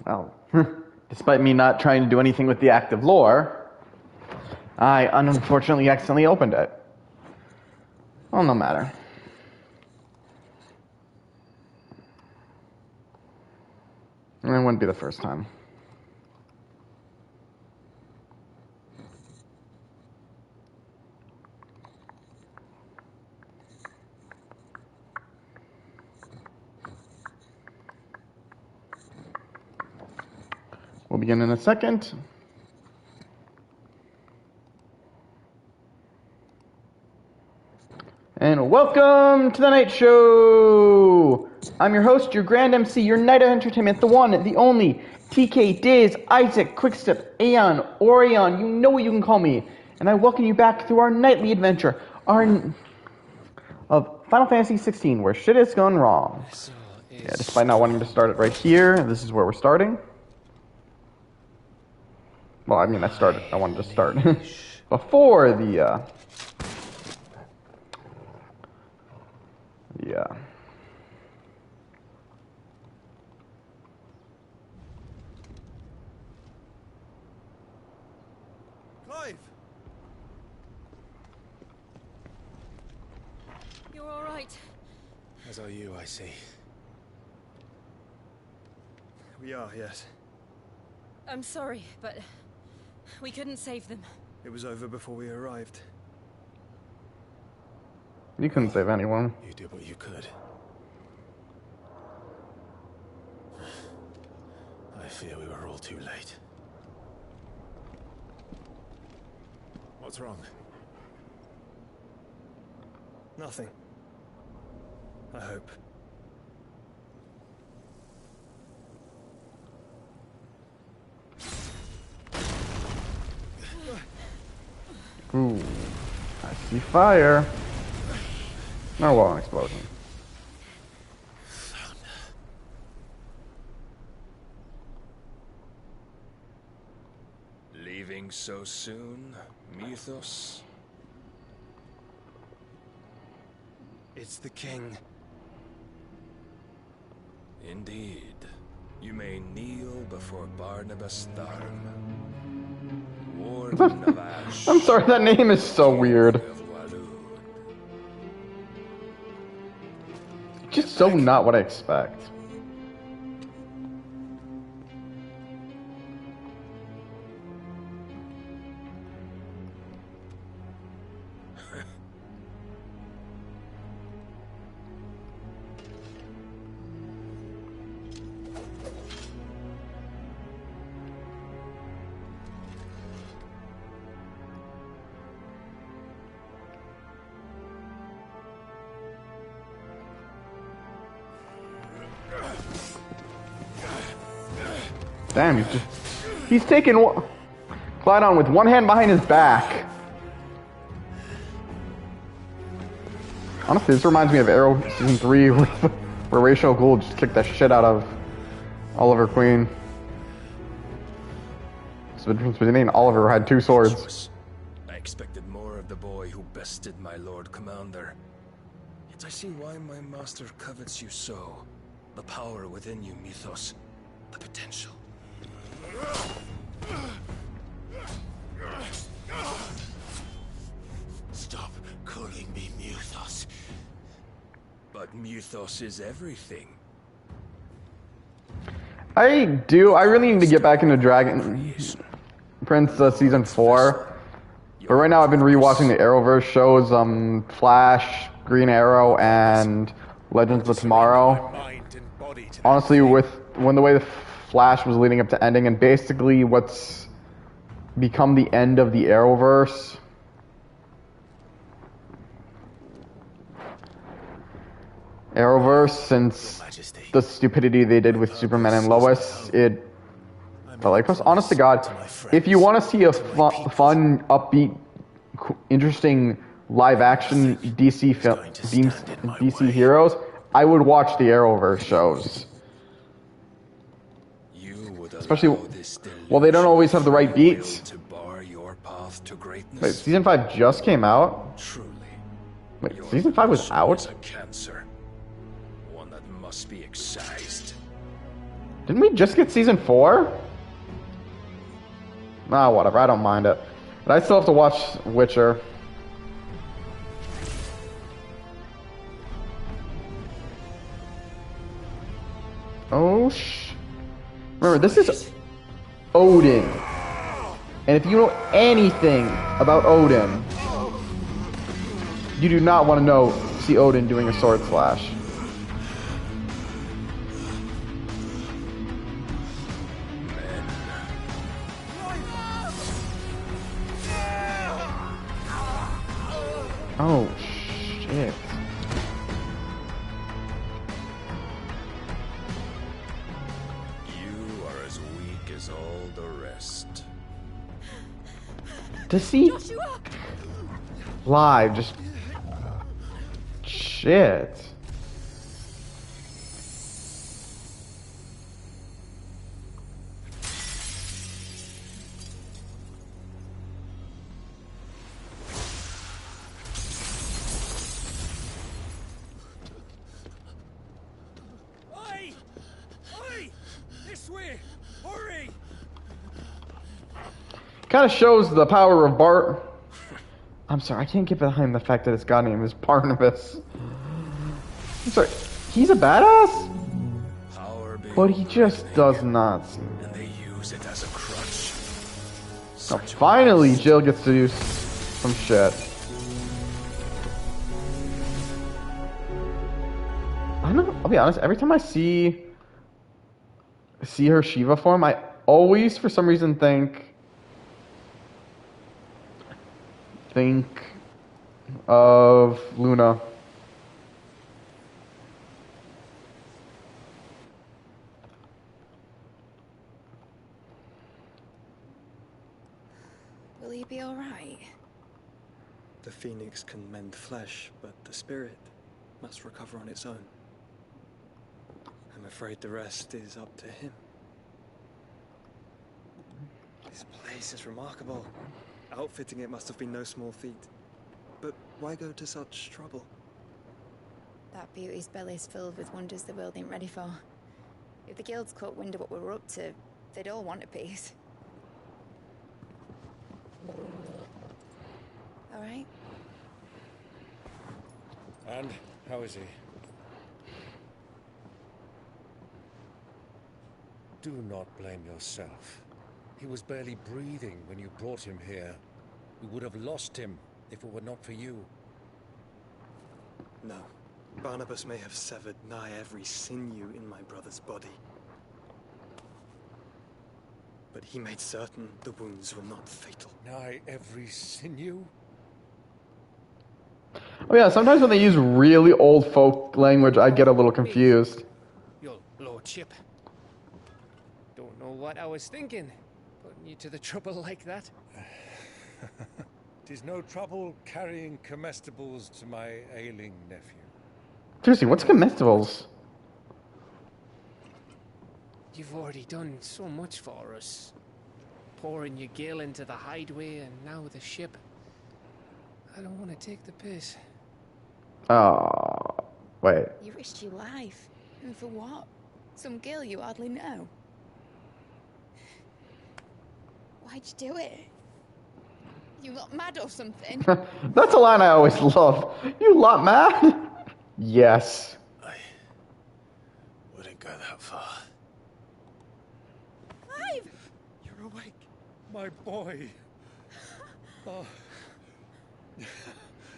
Well, despite me not trying to do anything with the active lore, I unfortunately accidentally opened it. Well, no matter. And it wouldn't be the first time. We'll begin in a second. And welcome to the Night Show! I'm your host, your Grand MC, your Night of Entertainment, the one, the only, TK, Diz, Isaac, Quickstep, Aeon, Orion, you know what you can call me. And I welcome you back through our nightly adventure, of Final Fantasy 16, where shit has gone wrong. Yeah, despite not wanting to start it right here, this is where we're starting. Well, I mean, I wanted to start before the Clive! You're all right. As are you, I see. We are, yes. I'm sorry, but we couldn't save them. It was over before we arrived. You couldn't save anyone. You did what you could. I fear we were all too late. What's wrong? Nothing. I hope. Ooh, I see fire. Oh, well, an explosion. Leaving so soon, Mythos? It's the king. Indeed. You may kneel before Barnabas Tharm, Warden of Ash. I'm sorry, that name is so weird. Just so not what I expect. Damn, he's taking Glidon with one hand behind his back. Honestly, this reminds me of Arrow Season 3 where Rachel Gould just kicked the shit out of Oliver Queen. So the difference between Oliver had two swords. I expected more of the boy who bested my Lord Commander. Yet I see why my master covets you so. The power within you, Mythos. The potential. Stop calling me Mythos. But Mythos is everything. I really need to get back into Dragon Prince Season 4. But right now I've been rewatching the Arrowverse shows, Flash, Green Arrow, and Legends of Tomorrow. Honestly, when the way the Flash was leading up to ending, and basically what's become the end of the Arrowverse. Arrowverse, since Your Majesty. the stupidity they did with Superman and Lois, it felt like us. Honest to God, if you want to see a fun, upbeat, interesting live-action DC film, DC heroes, I would watch the Arrowverse shows. You would Especially, allow this well, they don't always have the right delusional beats. will to bar your path to Wait, greatness. season 5 just came out? Truly. Wait, your season 5 was soul out? is a cancer. One that must be excised. Didn't we just get season 4? Nah, whatever, I don't mind it. But I still have to watch Witcher. Oh, remember, this is Odin. And if you know anything about Odin, you do not want to see Odin doing a sword slash. Oh, shit. You are as weak as all the rest. To see Joshua! live, just shit. Oi! Oi! This way! Hurry! Kind of shows the power of Bart. I'm sorry, I can't get behind the fact that his god name is Barnabas. I'm sorry, he's a badass, Power but he just beyond does reckoning, not seem. and they use it as a crutch. Oh, Such finally, waste. Jill gets to do some shit. I don't know, I'll be honest, every time I see her Shiva form, I always, for some reason, think of Luna. Will he be all right? The phoenix can mend flesh, but the spirit must recover on its own. I'm afraid the rest is up to him. This place is remarkable. Outfitting it must have been no small feat. But why go to such trouble? That beauty's belly's filled with wonders the world ain't ready for. If the guilds caught wind of what we're up to, they'd all want a piece. All right? And how is he? Do not blame yourself. He was barely breathing when you brought him here. We would have lost him if it were not for you. No. Barnabas may have severed nigh every sinew in my brother's body. But he made certain the wounds were not fatal. Nigh every sinew? Oh yeah, sometimes when they use really old folk language, I get a little confused. Your lordship. Don't know what I was thinking, putting you to the trouble like that. 'Tis no trouble carrying comestibles to my ailing nephew. Seriously, what's comestibles? You've already done so much for us. Pouring your gil into the hideaway and now the ship. I don't want to take the piss. Oh, wait. You risked your life. And for what? Some girl you hardly know. Why'd you do it? You lot mad or something? That's a line I always love. You lot mad? Yes. I wouldn't go that far. Clive! You're awake, my boy. Oh.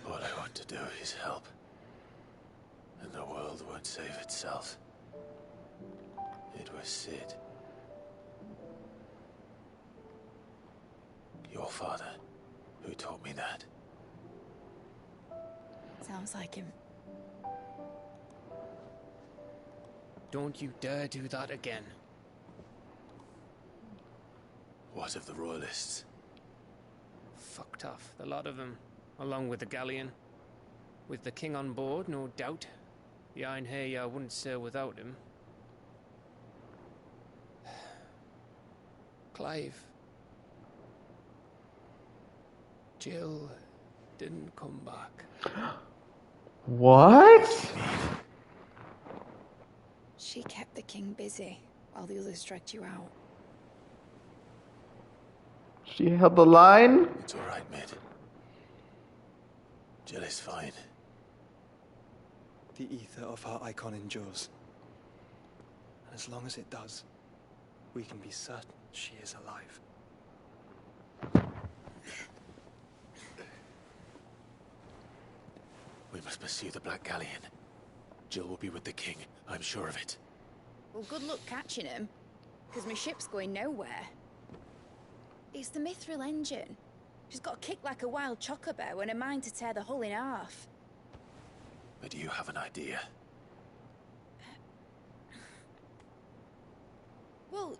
All I want to do is help. And the world won't save itself. It was Sid. Your father, who taught me that. Sounds like him. Don't you dare do that again. What of the royalists? Fucked off, the lot of them, along with the galleon. With the king on board, no doubt. The Iron Hair wouldn't sail without him. Clive. Jill didn't come back. What? She kept the king busy while the others dragged you out. She held the line? It's all right, Mid. Jill is fine. The ether of her icon endures. And as long as it does, we can be certain she is alive. We must pursue the Black Galleon. Jill will be with the king, I'm sure of it. Well, good luck catching him, because my ship's going nowhere. It's the Mithril engine. She's got a kick like a wild chocobo and a mind to tear the hull in half. But do you have an idea? Well,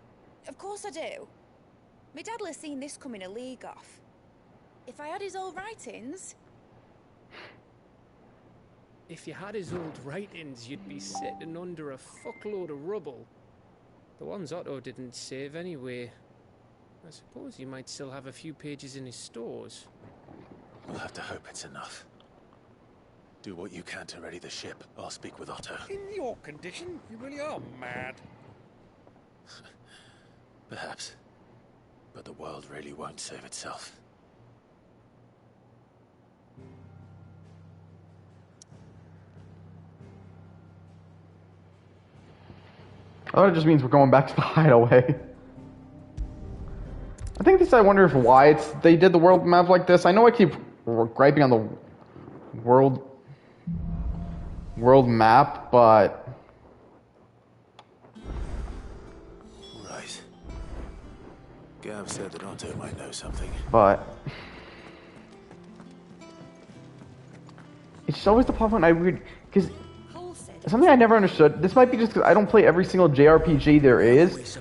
of course I do. My dad has seen this coming a league off. If I had his old writings... If you had his old writings, you'd be sitting under a fuckload of rubble. The ones Otto didn't save anyway. I suppose he might still have a few pages in his stores. We'll have to hope it's enough. Do what you can to ready the ship. I'll speak with Otto. In your condition, you really are mad. Perhaps. But the world really won't save itself. Oh, it just means we're going back to the hideaway. I think this, I wonder if why they did the world map like this. I know I keep griping on the world map, but... Right. Gav said that Otto might know something. But... It's just always the problem I read, because... Something I never understood, this might be just because I don't play every single JRPG there is,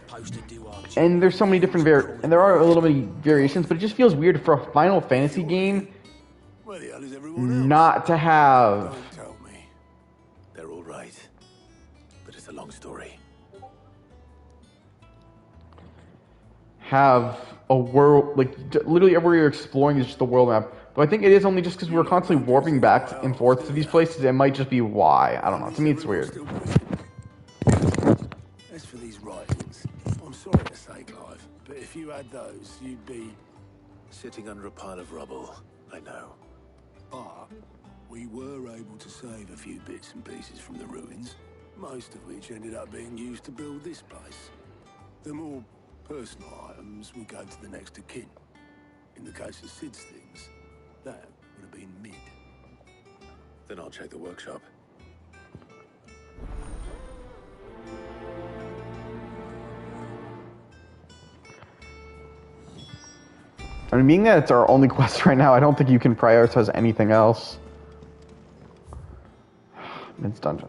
and there's so many different and there are a little many variations, but it just feels weird for a Final Fantasy game not to have... Don't tell me. They're all right. But it's a long story. Have a world, like, literally everywhere you're exploring is just the world map. But I think it is only just because we're constantly warping back and forth to these places. It might just be why. I don't know. To me, it's weird. As for these writings, I'm sorry to say, Clive, but if you had those, you'd be sitting under a pile of rubble. I know. But we were able to save a few bits and pieces from the ruins, most of which ended up being used to build this place. The more personal items would go to the next of kin. In the case of Sid's things, that would have been Mid. Then I'll check the workshop. I mean, being that it's our only quest right now, I don't think you can prioritize anything else. Mid's dungeon.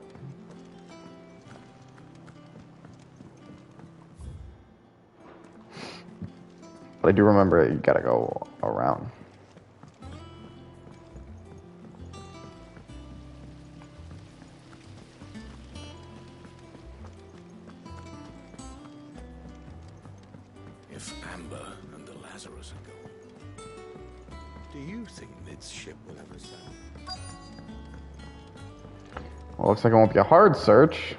But I do remember you gotta go around. If Amber and the Lazarus are gone, do you think Mid's ship will ever sail? Well, looks like it won't be a hard search.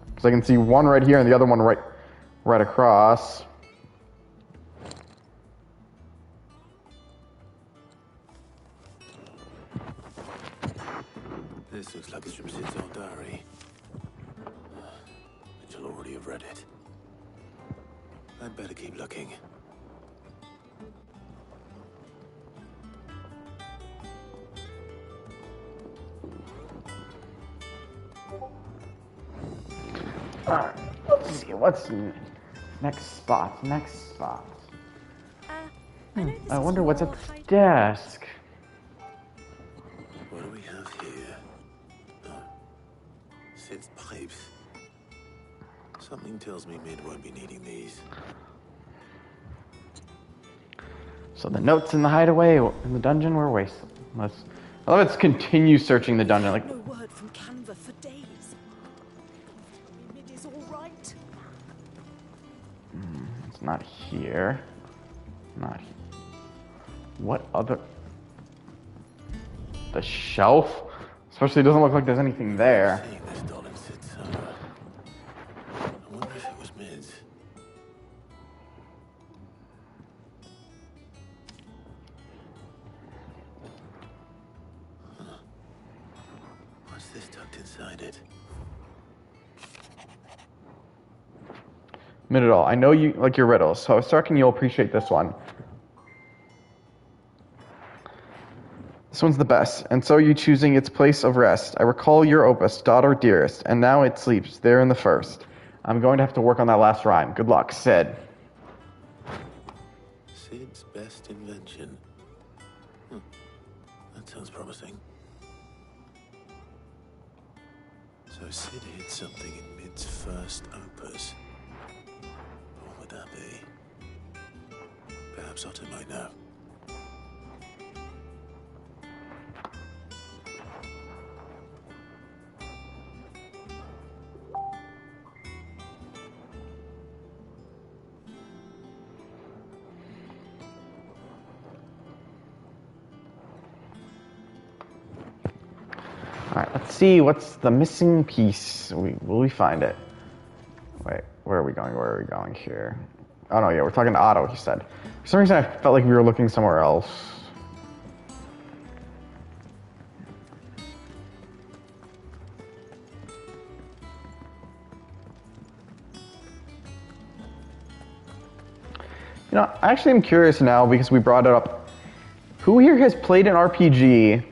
Because I can see one right here and the other one right across. This looks like it's from Sid's old diary. Mitchell already have read it. I'd better keep looking. Alright, let's see, what's next spot? I wonder what's at the desk. What do we have here? Oh, Sid's pipes. Something tells me Mid won't be needing these. So the notes in the hideaway in the dungeon were wasted. Let's continue searching the dungeon. Like, No word from Kanver for days. Mid is all right. it's not here. Not here. What other? The shelf? Especially doesn't look like there's anything there. Seeing this doll in Sid's cellar. I wonder if it was Mid's. Huh. What's this tucked inside it? Mid at all. I know you like your riddles, so I was reckon you'll appreciate this one. This one's the best, and so you choosing its place of rest. I recall your opus, daughter dearest, and now it sleeps there in the first. I'm going to have to work on that last rhyme. Good luck, Sid. Sid's best invention. That sounds promising. So Sid hid something in Mid's first opus. What would that be? Perhaps Otto might know. Alright, let's see what's the missing piece. Will we find it? Wait, where are we going? Where are we going here? Oh no, yeah, we're talking to Otto, he said. For some reason I felt like we were looking somewhere else. You know, I actually am curious now because we brought it up. Who here has played an RPG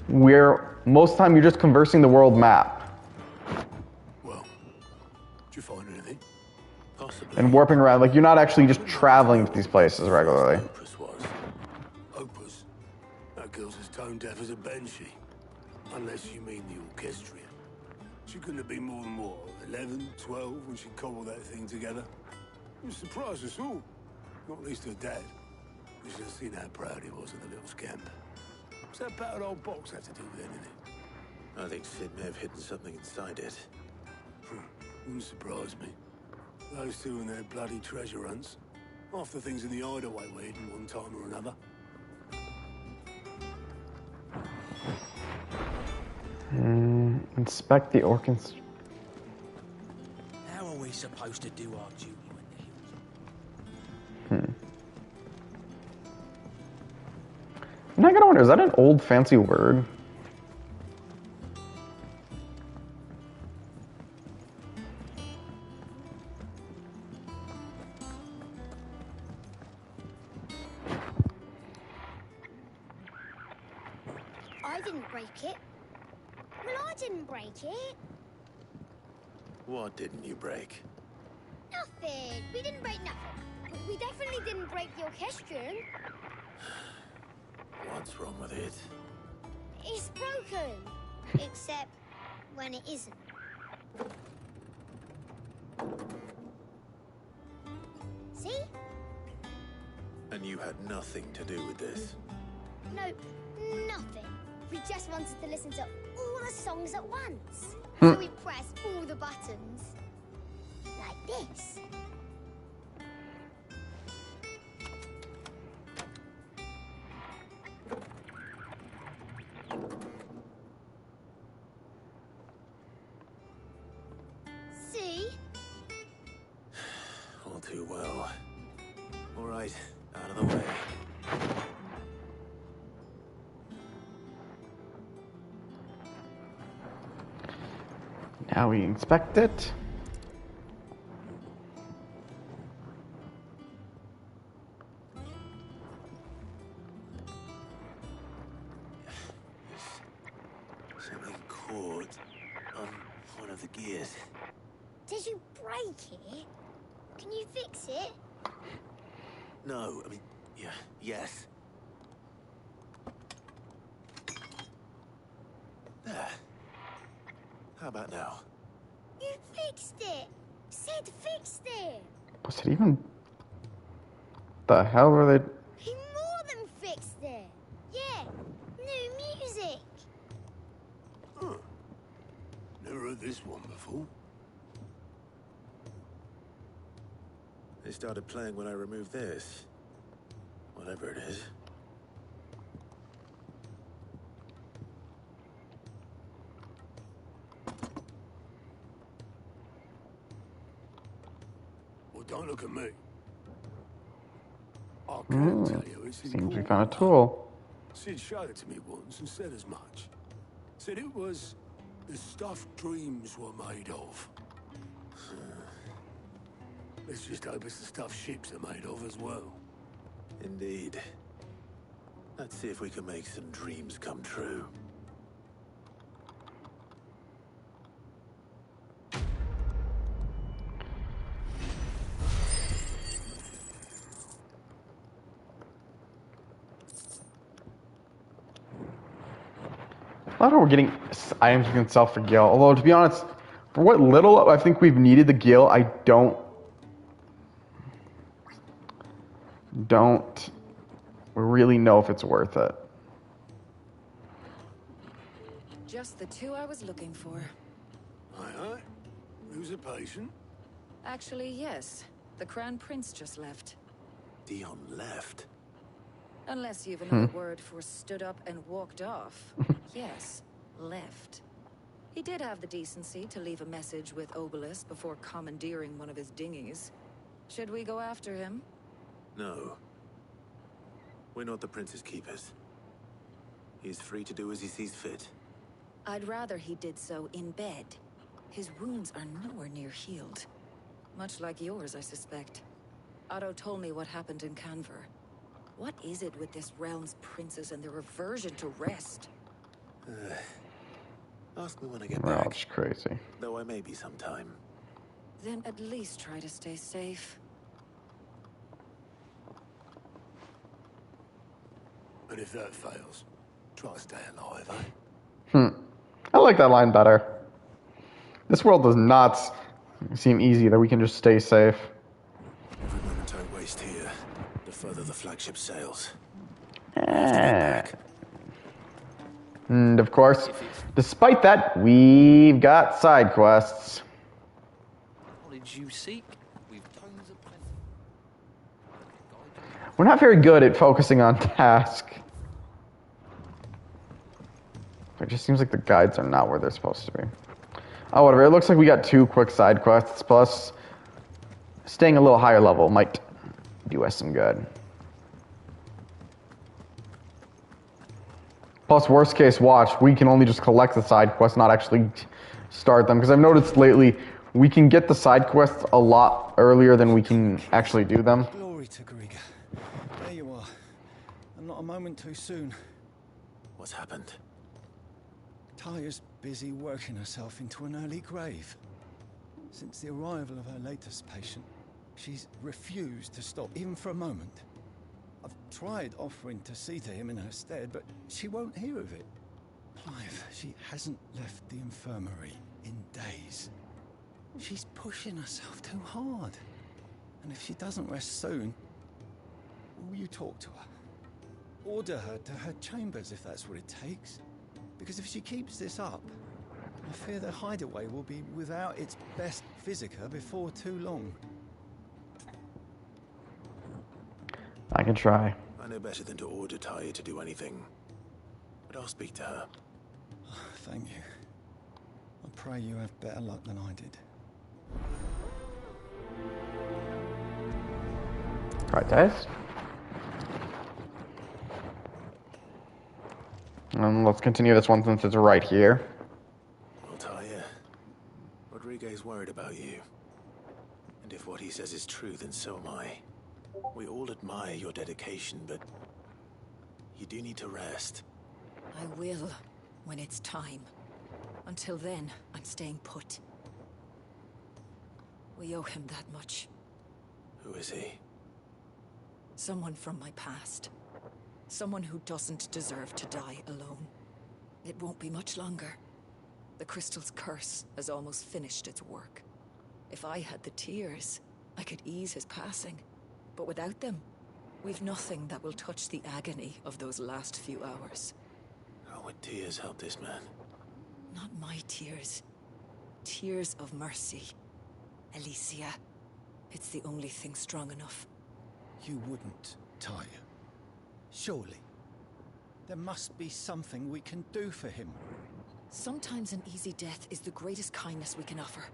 where most of the time you're just conversing the world map Well, did you find anything? Possibly. and warping around? Like, you're not actually just traveling to these places regularly. Opus was. Opus? That girl's as tone deaf as a banshee. Unless you mean the orchestrion. She couldn't have been more than what, 11, 12 when she cobbled that thing together? It was surprised us all. Not least her dad. We should have seen how proud he was of the little scamp. What's that battered old box have to do with anything? I think Sid may have hidden something inside it. Wouldn't surprise me. Those two and their bloody treasure hunts. Half the things in the hideaway were hidden one time or another. Inspect the orchans. How are we supposed to do our duty when the hills? And I gotta wonder, is that an old fancy word? I didn't break it. Well, I didn't break it. What didn't you break? Nothing. We didn't break nothing. But we definitely didn't break the orchestrion. What's wrong with it? It's broken. Except when it isn't. See? And you had nothing to do with this? Nope, nothing. We just wanted to listen to all the songs at once. So we pressed all the buttons. Like this. See? All too well. All right, out of the way. Now we inspect it. Something caught on one of the gears. Did you break it? Can you fix it? No, I mean, yeah, yes. There. How about now? You fixed it! Sid fixed it! Was it even... The hell were they... He more than fixed it! Yeah, new music! Huh. Never heard this one before. They started playing when I removed this. Whatever it is. Well, don't look at me. I can tell you it's Seems we important. found a tool. Sid showed it to me once and said as much. Said it was the stuff dreams were made of. Let's just hope it's the stuff ships are made of as well. Indeed. Let's see if we can make some dreams come true. I don't know, we're getting items we can sell for Gil. Although, to be honest, for what little I think we've needed the Gil, I don't really know if it's worth it. Just the two I was looking for. Aye. Who's a patient? Actually, yes. The Crown Prince just left. Dion left? Unless you've another word for stood up and walked off. Yes, left. He did have the decency to leave a message with Obelisk before commandeering one of his dinghies. Should we go after him? No. We're not the Prince's keepers. He's free to do as he sees fit. I'd rather he did so in bed. His wounds are nowhere near healed. Much like yours, I suspect. Otto told me what happened in Kanver. What is it with this realm's princes and their aversion to rest? Ask me when I get Well, back. it's crazy. Though I may be sometime. Then at least try to stay safe. And if that fails, try to stay alive, eh? I like that line better. This world does not seem easy that we can just stay safe. Every moment I waste here, the further the flagship sails. And of course, despite that, we've got side quests. What did you seek? We've tons of plenty. We're not very good at focusing on task. It just seems like the guides are not where they're supposed to be. Oh, whatever. It looks like we got 2 quick side quests, plus staying a little higher level might do us some good. Plus, worst case, watch, we can only just collect the side quests, not actually start them. Because I've noticed lately, we can get the side quests a lot earlier than we can actually do them. Glory to Griga. There you are. And not a moment too soon. What's happened? Taya's busy working herself into an early grave. Since the arrival of her latest patient, she's refused to stop, even for a moment. I've tried offering to see to him in her stead, but she won't hear of it. Clive, she hasn't left the infirmary in days. She's pushing herself too hard. And if she doesn't rest soon, will you talk to her? Order her to her chambers if that's what it takes. Because if she keeps this up, I fear the hideaway will be without its best physica before too long. I can try. I know better than to order Taya to do anything. But I'll speak to her. Thank you. I pray you have better luck than I did. Right, guys. And let's continue this one since it's right here. Well, Taya, Rodriguez worried about you. And if what he says is true, then so am I. We all admire your dedication, but you do need to rest. I will, when it's time. Until then, I'm staying put. We owe him that much. Who is he? Someone from my past. Someone who doesn't deserve to die alone. It won't be much longer. The crystal's curse has almost finished its work. If I had the tears, I could ease his passing. But without them, we've nothing that will touch the agony of those last few hours. How would tears help this man? Not my tears. Tears of mercy. Alicia. It's the only thing strong enough. You wouldn't, Talia. Surely. There must be something we can do for him. Sometimes an easy death is the greatest kindness we can offer.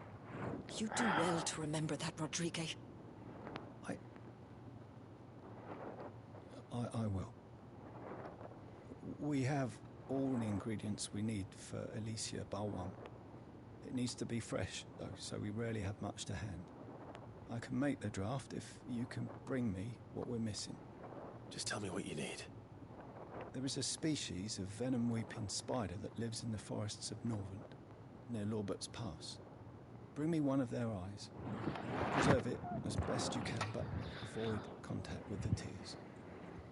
You do well to remember that, Rodrigue. I will. We have all the ingredients we need for Alicia Balwan. It needs to be fresh, though, so we rarely have much to hand. I can make the draft if you can bring me what we're missing. Just tell me what you need. There is a species of venom-weeping spider that lives in the forests of Norvent, near Lorbert's Pass. Bring me one of their eyes. Preserve it as best you can, but avoid contact with the tears.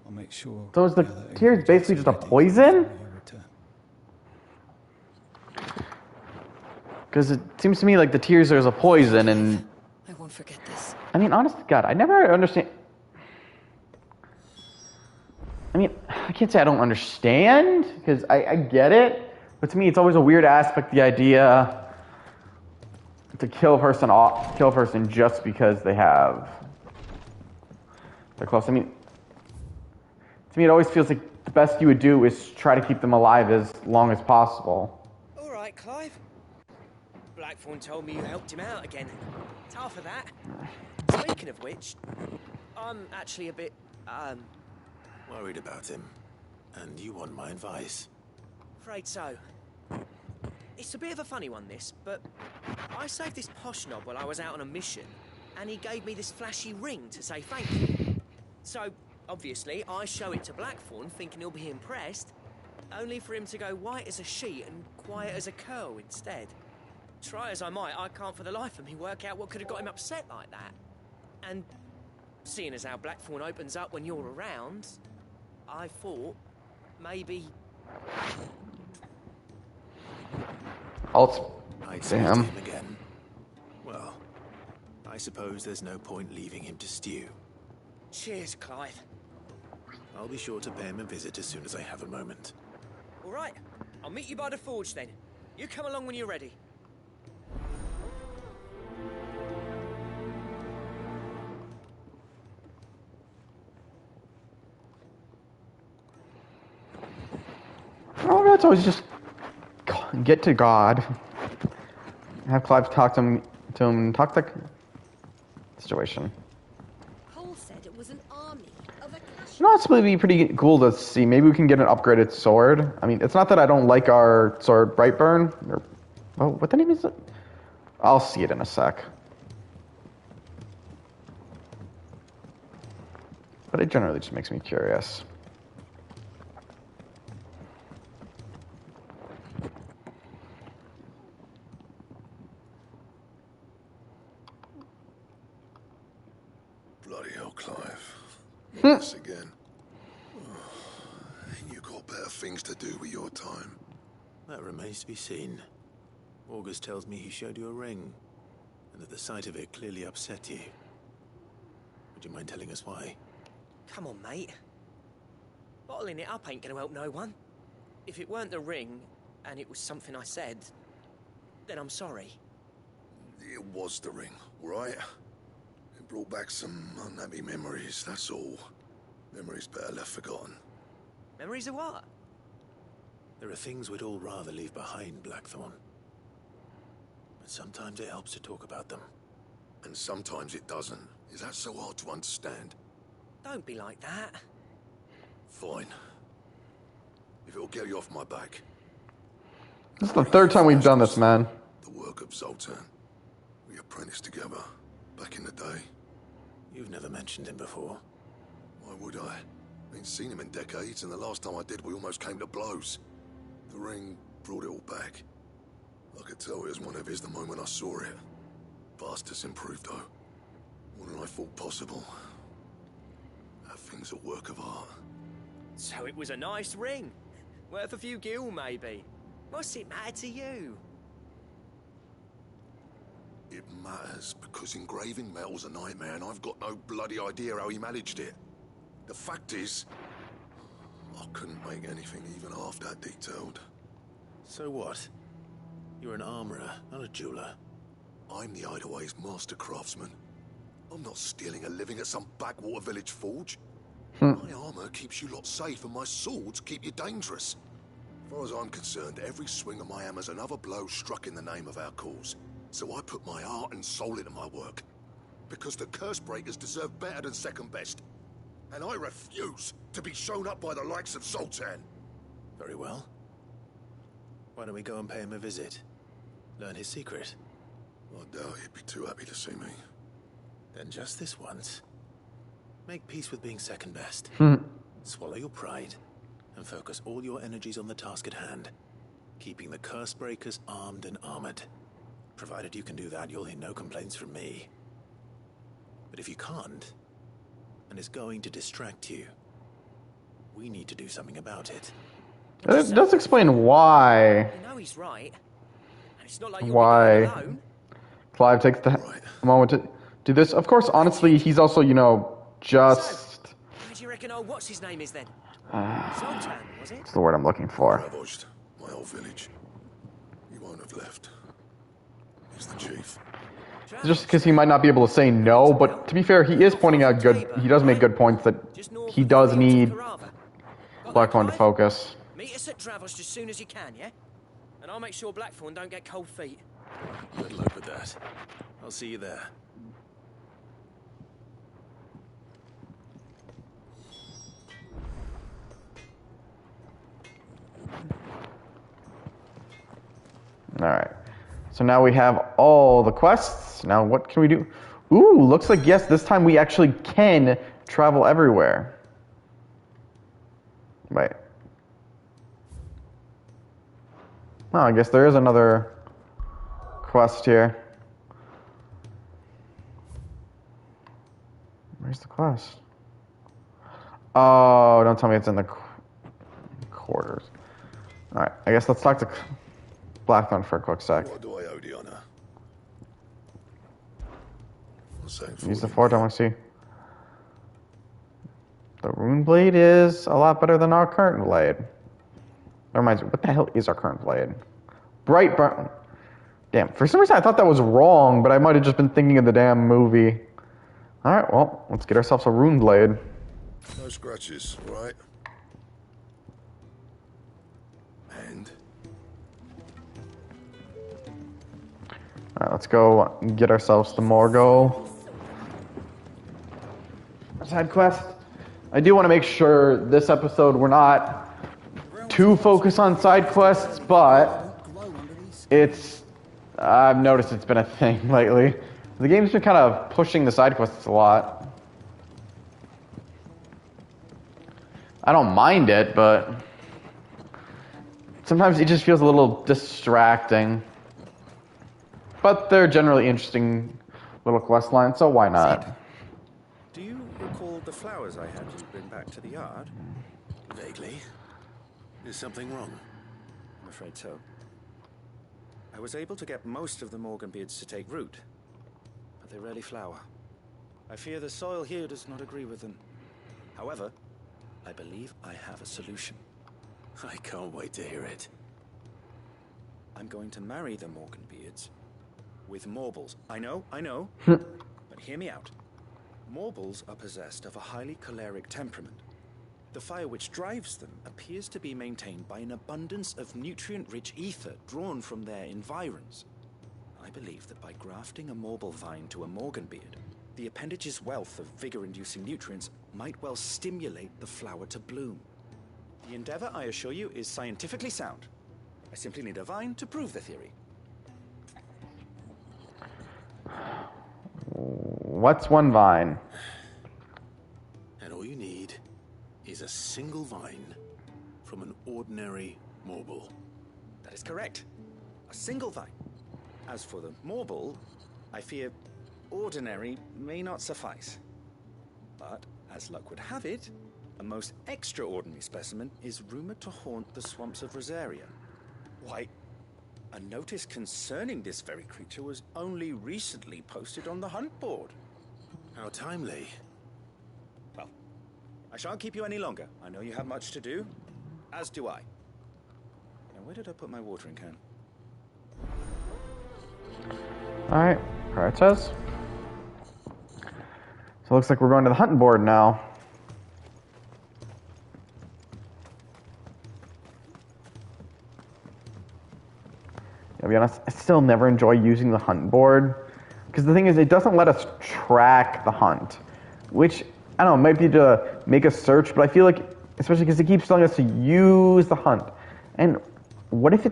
I'll make sure... So is the tears basically just a poison? Because it seems to me like the tears are a poison, and... I won't forget this. I mean, honest to God, I never understand... I mean, I can't say I don't understand, because I get it, but to me it's always a weird aspect, the idea to kill a person just because they're close. I mean, to me it always feels like the best you would do is try to keep them alive as long as possible. All right, Clive. Blackthorn told me you helped him out again. Tough for that. Speaking of which, I'm actually a bit, worried about him. And you want my advice? Afraid so. It's a bit of a funny one, this, but I saved this posh knob while I was out on a mission, and he gave me this flashy ring to say thank you. So, obviously, I show it to Blackthorn, thinking he'll be impressed, only for him to go white as a sheet and quiet as a curl instead. Try as I might, I can't for the life of me work out what could have got him upset like that. And seeing as how Blackthorn opens up when you're around, I thought maybe... I'd say to him again. Well, I suppose there's no point leaving him to stew. Cheers, Clive. I'll be sure to pay him a visit as soon as I have a moment. All right, I'll meet you by the forge then. You come along when you're ready. Oh, that's always just get to God. Have Clive talk to him, talk the situation. Cole said it was an army of a You know, it's going to be pretty cool to see. Maybe we can get an upgraded sword. I mean, it's not that I don't like our sword, Brightburn. Or, oh, what the name is it? I'll see it in a sec. But it generally just makes me curious. Bloody hell, Clive. This again. You got better things to do with your time. That remains to be seen. August tells me he showed you a ring, and that the sight of it clearly upset you. Would you mind telling us why? Come on, mate. Bottling it up ain't gonna help no one. If it weren't the ring, and it was something I said, then I'm sorry. It was the ring, right? It brought back some unhappy memories, that's all. Memories better left forgotten. Memories of what? There are things we'd all rather leave behind, Blackthorn. But sometimes it helps to talk about them. And sometimes it doesn't. Is that so hard to understand? Don't be like that. Fine. If it'll get you off my back. This is the third time we've done this, man. The work of Zoltan. We apprenticed together, back in the day. You've never mentioned him before. Why would I? Ain't seen him in decades, and the last time I did, we almost came to blows. The ring brought it all back. I could tell it was one of his the moment I saw it. Vast has improved, though. More than I thought possible. That thing's a work of art. So it was a nice ring. Worth a few gil, maybe. What's it matter to you? It matters, because engraving metal's a nightmare, and I've got no bloody idea how he managed it. The fact is, I couldn't make anything even half that detailed. So what? You're an armorer, not a jeweler. I'm the Hideaway's master craftsman. I'm not stealing a living at some backwater village forge. My armor keeps you lot safe, and my swords keep you dangerous. As far as I'm concerned, every swing of my hammer's another blow struck in the name of our cause. So I put my heart and soul into my work. Because the curse breakers deserve better than second best. And I refuse to be shown up by the likes of Sultan. Very well. Why don't we go and pay him a visit? Learn his secret. I doubt he'd be too happy to see me. Then just this once, make peace with being second best. Swallow your pride and focus all your energies on the task at hand, keeping the curse breakers armed and armored. Provided you can do that, you'll hear no complaints from me. But if you can't, and it's going to distract you, we need to do something about it. It does explain why. You know he's right. And it's not like you'll Why be alone. Clive takes the moment to do this. Of course, honestly, he's also, you know, just... Where do you reckon old what's his name is then? Sultan, was it? What's the word I'm looking for? Ravaged my old village. He won't have left. He's the chief. Just because he might not be able to say no, but to be fair, he is pointing out he does make good points that he does need Blackthorn to focus. Meet us at Dravos as soon as you can, yeah? And I'll make sure Blackthorn don't get cold feet. Good luck with that. I'll see you there. Alright. So now we have all the quests. Now what can we do? Ooh, looks like, yes, this time we actually can travel everywhere. Wait. Oh, I guess there is another quest here. Where's the quest? Oh, don't tell me it's in the quarters. Alright, I guess let's talk to Blackthorn for a quick sec. What do I owe the honor? Use the forge, I want to see. The rune blade is a lot better than our current blade. That reminds me, what the hell is our current blade? Bright brown. Damn, for some reason I thought that was wrong, but I might have just been thinking of the damn movie. Alright, well, let's get ourselves a rune blade. No scratches, right? And? Alright, let's go get ourselves the Morgul side quest. I do want to make sure this episode we're not too focused on side quests, but it's... I've noticed it's been a thing lately. The game's been kind of pushing the side quests a lot. I don't mind it, but sometimes it just feels a little distracting. But they're generally interesting little quest lines, so why not? Do you recall the flowers I had you bring back to the yard? Vaguely. Is something wrong? I'm afraid so. I was able to get most of the Morganbeards to take root, but they rarely flower. I fear the soil here does not agree with them. However, I believe I have a solution. I can't wait to hear it. I'm going to marry the Morganbeards with Morbles. I know, but hear me out. Morbles are possessed of a highly choleric temperament. The fire which drives them appears to be maintained by an abundance of nutrient-rich ether drawn from their environs. I believe that by grafting a Morble vine to a Morganbeard, the appendage's wealth of vigor-inducing nutrients might well stimulate the flower to bloom. The endeavor, I assure you, is scientifically sound. I simply need a vine to prove the theory. What's one vine? And all you need is a single vine from an ordinary Morble. That is correct. A single vine. As for the Morble, I fear ordinary may not suffice. But, as luck would have it, a most extraordinary specimen is rumored to haunt the swamps of Rosaria. Why, A notice concerning this very creature was only recently posted on the hunt board. How timely. Well, I shan't keep you any longer. I know you have much to do, as do I. Now, where did I put my watering can? Alright, where it says. So it looks like we're going to the hunting board now. To be honest, I still never enjoy using the hunt board. Because the thing is, it doesn't let us track the hunt. Which, I don't know, might be to make a search, but I feel like, especially because it keeps telling us to use the hunt. And what if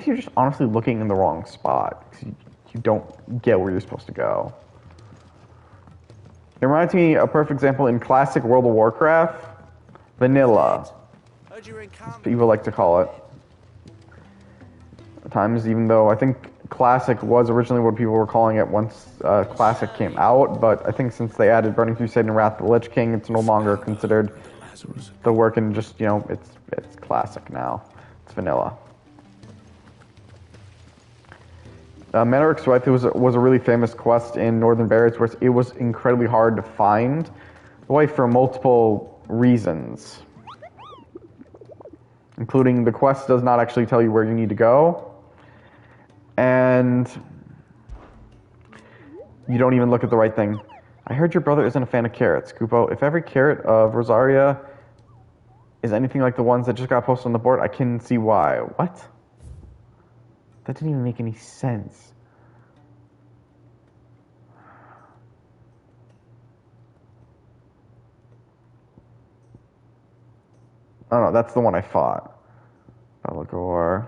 you're just honestly looking in the wrong spot? Because you don't get where you're supposed to go. It reminds me of a perfect example in classic World of Warcraft, vanilla. People like to call it. At times, even though I think classic was originally what people were calling it once classic came out, but I think since they added Burning Crusade and Wrath of the Lich King, it's no longer considered the work, and just, you know, it's classic now. It's vanilla. Manaric's Wife was a really famous quest in Northern Barrets where it was incredibly hard to find the wife for multiple reasons. Including the quest does not actually tell you where you need to go. And you don't even look at the right thing. I heard your brother isn't a fan of carrots, Kupo. If every carrot of Rosaria is anything like the ones that just got posted on the board, I can see why. What? That didn't even make any sense. Oh no, that's the one I fought. Belagor.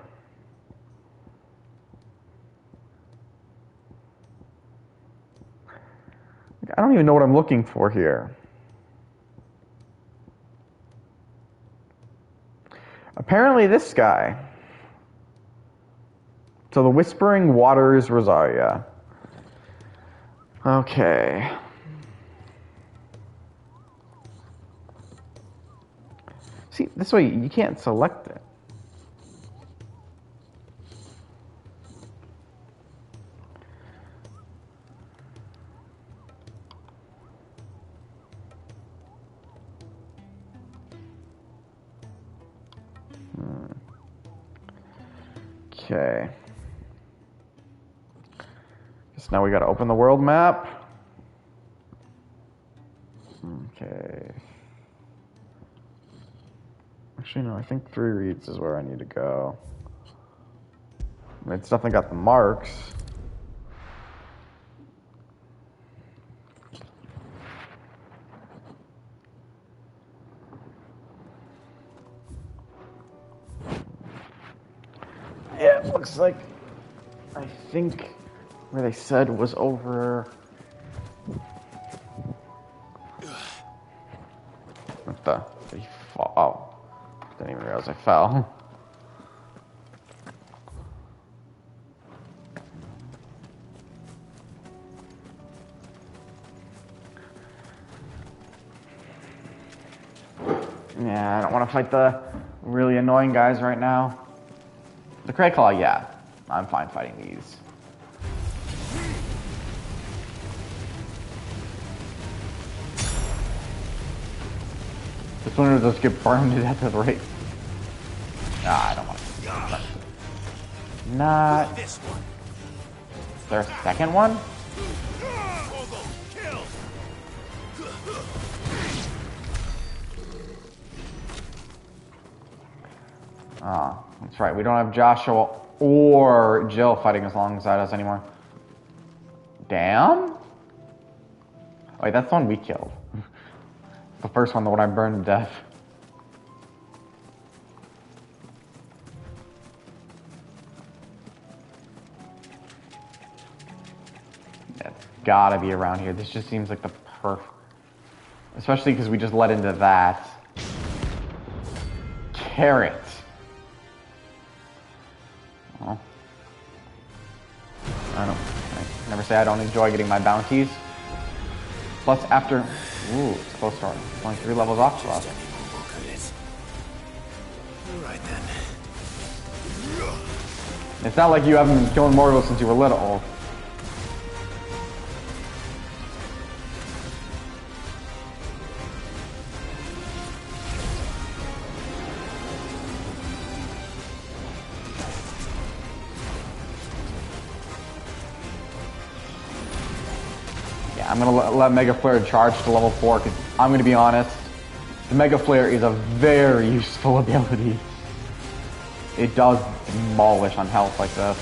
I don't even know what I'm looking for here. Apparently this guy. So the Whispering Waters Rosaria. Okay. See, this way you can't select it. Okay. Guess now we gotta open the world map. Okay. Actually, no, I think 3 reads is where I need to go. It's definitely got the marks. Yeah, it looks like, I think where they said was over. What the? Did he fall? Oh. Didn't even realize I fell. Yeah, I don't want to fight the really annoying guys right now. The Cray Claw, yeah. I'm fine fighting these. This one will just get burned to death at the rate. Nah, I don't want to. Not. Is there a second one? Oh, that's right. We don't have Joshua or Jill fighting as alongside us anymore. Damn? Wait, that's the one we killed. The first one, the one I burned to death. It's gotta be around here. This just seems like the perfect... Especially because we just let into that. Carrot. Well, I never say I don't enjoy getting my bounties. Plus, after... Ooh, it's close to it's only 3 levels off to us. All right then. It's not like you haven't been killing Morgul since you were little. I'm gonna let Mega Flare charge to level 4 because I'm gonna be honest, the Mega Flare is a very useful ability. It does demolish on health like this.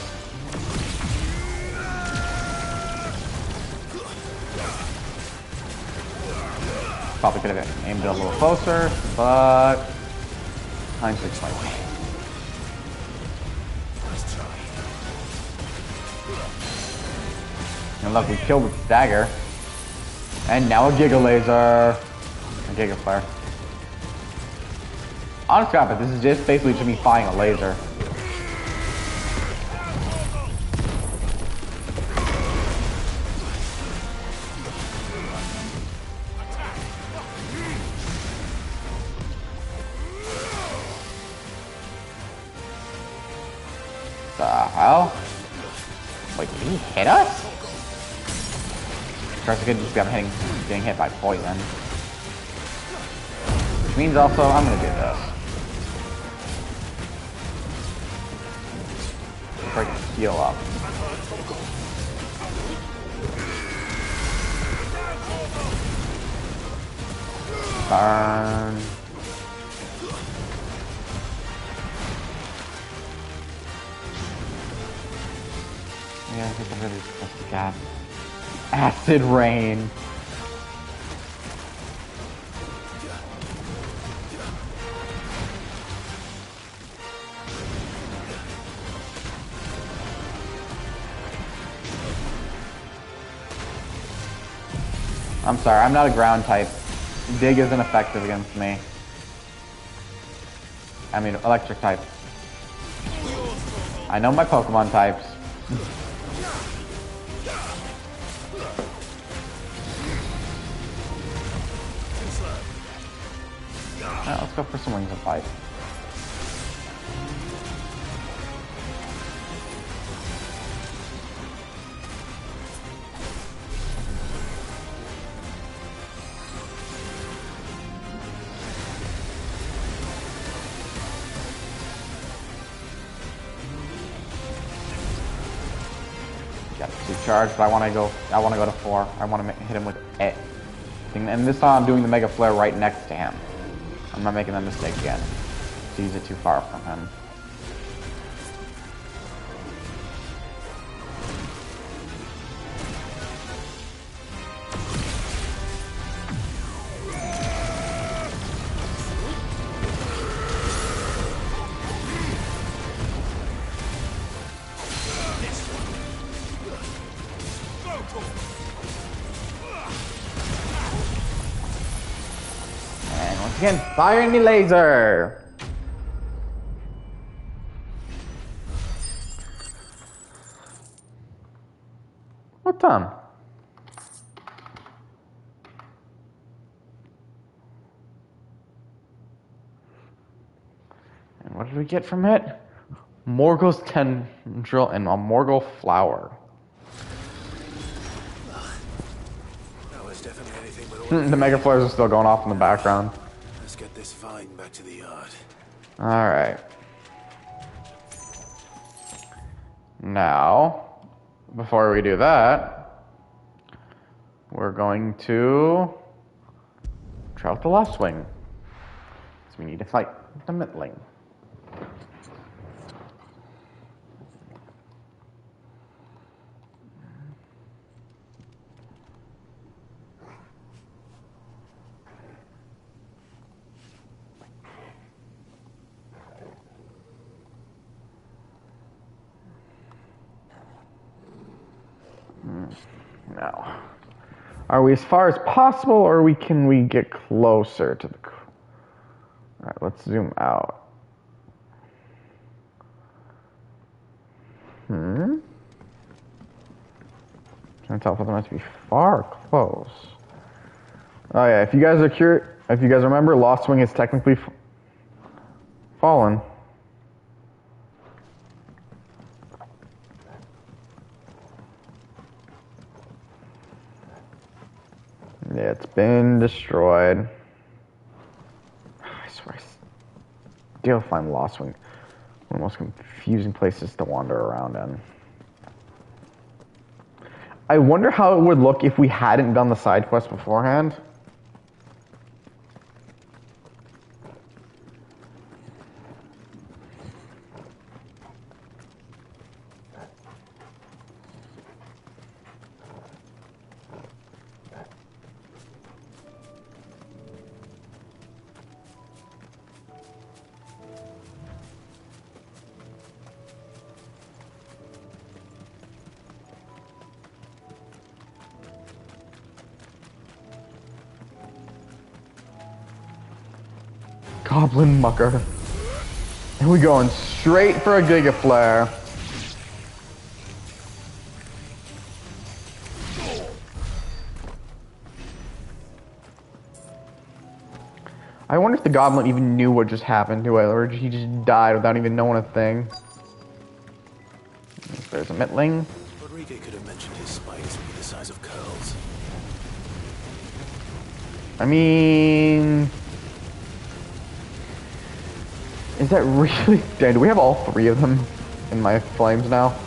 Probably could have aimed it a little closer, but hindsight's my way. And look, we killed with the dagger. And now a Giga Laser. A Giga Flare. Honest God, but this is just basically just me firing a laser. The hell? Wait, did he hit us? Of course, I could just be getting hit by poison. Which means also, I'm gonna do this. Freaking heal up. Burn. Yeah, I think I'm really supposed to get acid rain. I'm sorry, I'm not a ground type. Dig isn't effective against me. I mean, electric type. I know my Pokemon types. Alright, let's go for some Wings of Light. Got 2 charge, but I want to go to 4. I want to hit him with it. And this time I'm doing the Mega Flare right next to him. I'm not making that mistake again. To use it too far from him. Again, firing the laser! What time? And what did we get from it? Morgul's tendril and a Morgul flower. That was definitely anything but all The Mega Flares are still going off in the background. Let's get this vine back to the yard. Alright. Now, before we do that, we're going to try out the last wing. So we need to fight the Mittling. Now, are we as far as possible, or can we get closer to the... Alright, let's zoom out. Can't tell if them has to be far close. Oh yeah, if you guys are curious, if you guys remember, Lost Wing is technically fallen. It's been destroyed. I swear, I still find Lost Wing one of the most confusing places to wander around in. I wonder how it would look if we hadn't done the side quest beforehand. Goblin Mucker. And we're going straight for a Giga Flare. I wonder if the Goblin even knew what just happened to it, or he just died without even knowing a thing. There's a Mitling. Rodrigo could have mentioned his spikes would be the size of curls. I mean... Is that really... Dang, do we have all three of them in my flames now?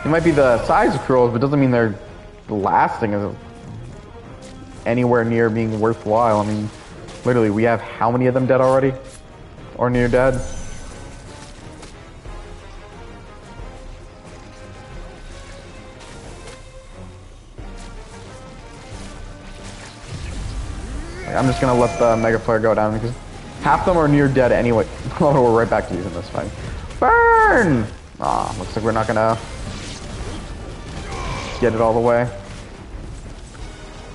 It might be the size of curls, but doesn't mean they're lasting as anywhere near being worthwhile. I mean, literally, we have how many of them dead already? Or near dead? I'm just gonna let the Mega Flare go down because half them are near dead anyway. Oh, we're right back to using this thing. Burn! Aw, looks like we're not gonna get it all the way.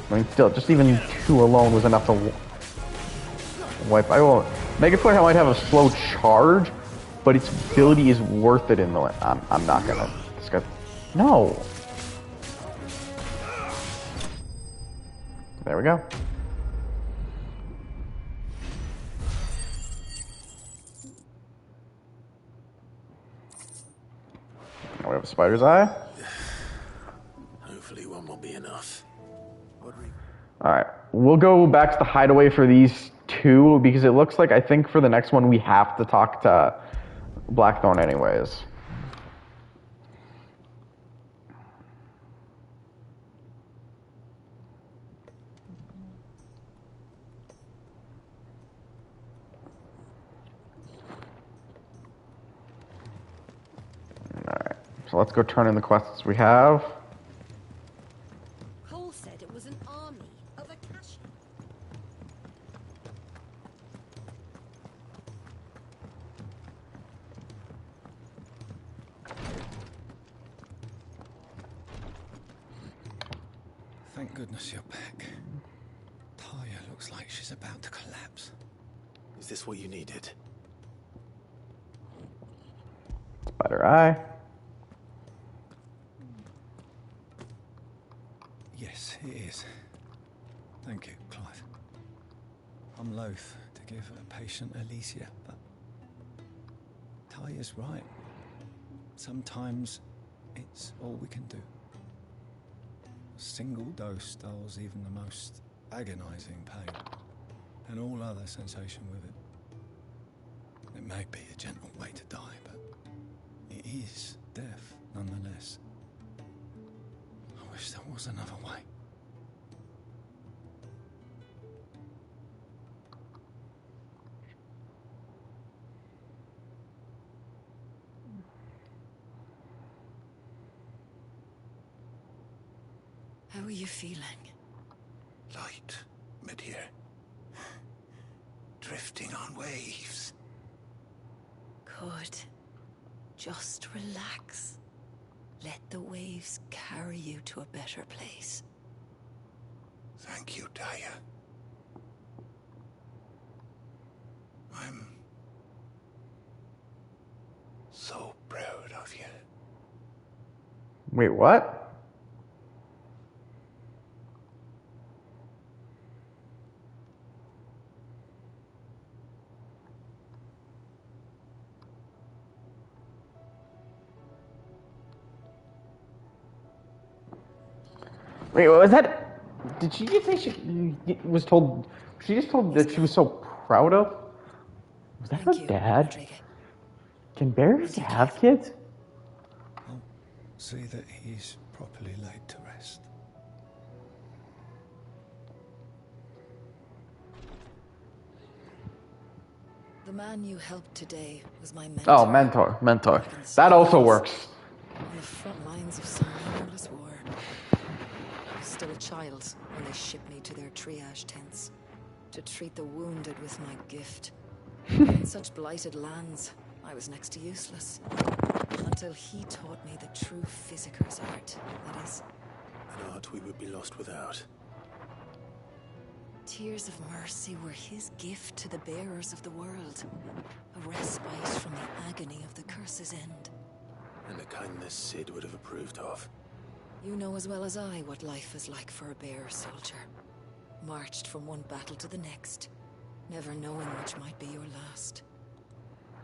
I mean, still, just even 2 alone was enough to wipe. I will. Mega Flare might have a slow charge, but its ability is worth it in the end. I'm not gonna. No! There we go. We have a Spider's Eye. Hopefully one will be enough. Alright, we'll go back to the hideaway for these 2 because it looks like I think for the next one we have to talk to Blackthorn anyways. Alright, so let's go turn in the quests we have. Cole said it was an army of Akashi. Thank goodness you're back. Talia looks like she's about to collapse. Is this what you needed? Spider Eye. Yes, it is. Thank you, Clive. I'm loath to give a patient Alicia, but Talia's right. Sometimes it's all we can do. A single dose dulls even the most agonizing pain, and all other sensation with it. It may be a gentle way to die, but it is death nonetheless. I wish there was another way. How are you feeling? Light, mid-here. Drifting on waves. Good. Just relax. Let the waves carry you to a better place. Thank you, Daya. I'm so proud of you. Wait, what? Wait, was that? Did she just say she was told? She just told that she was so proud of? Was that her dad? Can bears have kids? I'll see that he's properly laid to rest. The man you helped today was my mentor. Oh, mentor. That also works. On the front lines of some meaningless war. I was still a child when they shipped me to their triage tents to treat the wounded with my gift. In such blighted lands, I was next to useless. Until he taught me the true physicker's art, that is. An art we would be lost without. Tears of mercy were his gift to the bearers of the world. A respite from the agony of the curse's end. And a kindness Sid would have approved of. You know as well as I what life is like for a bearer soldier. Marched from one battle to the next, never knowing which might be your last.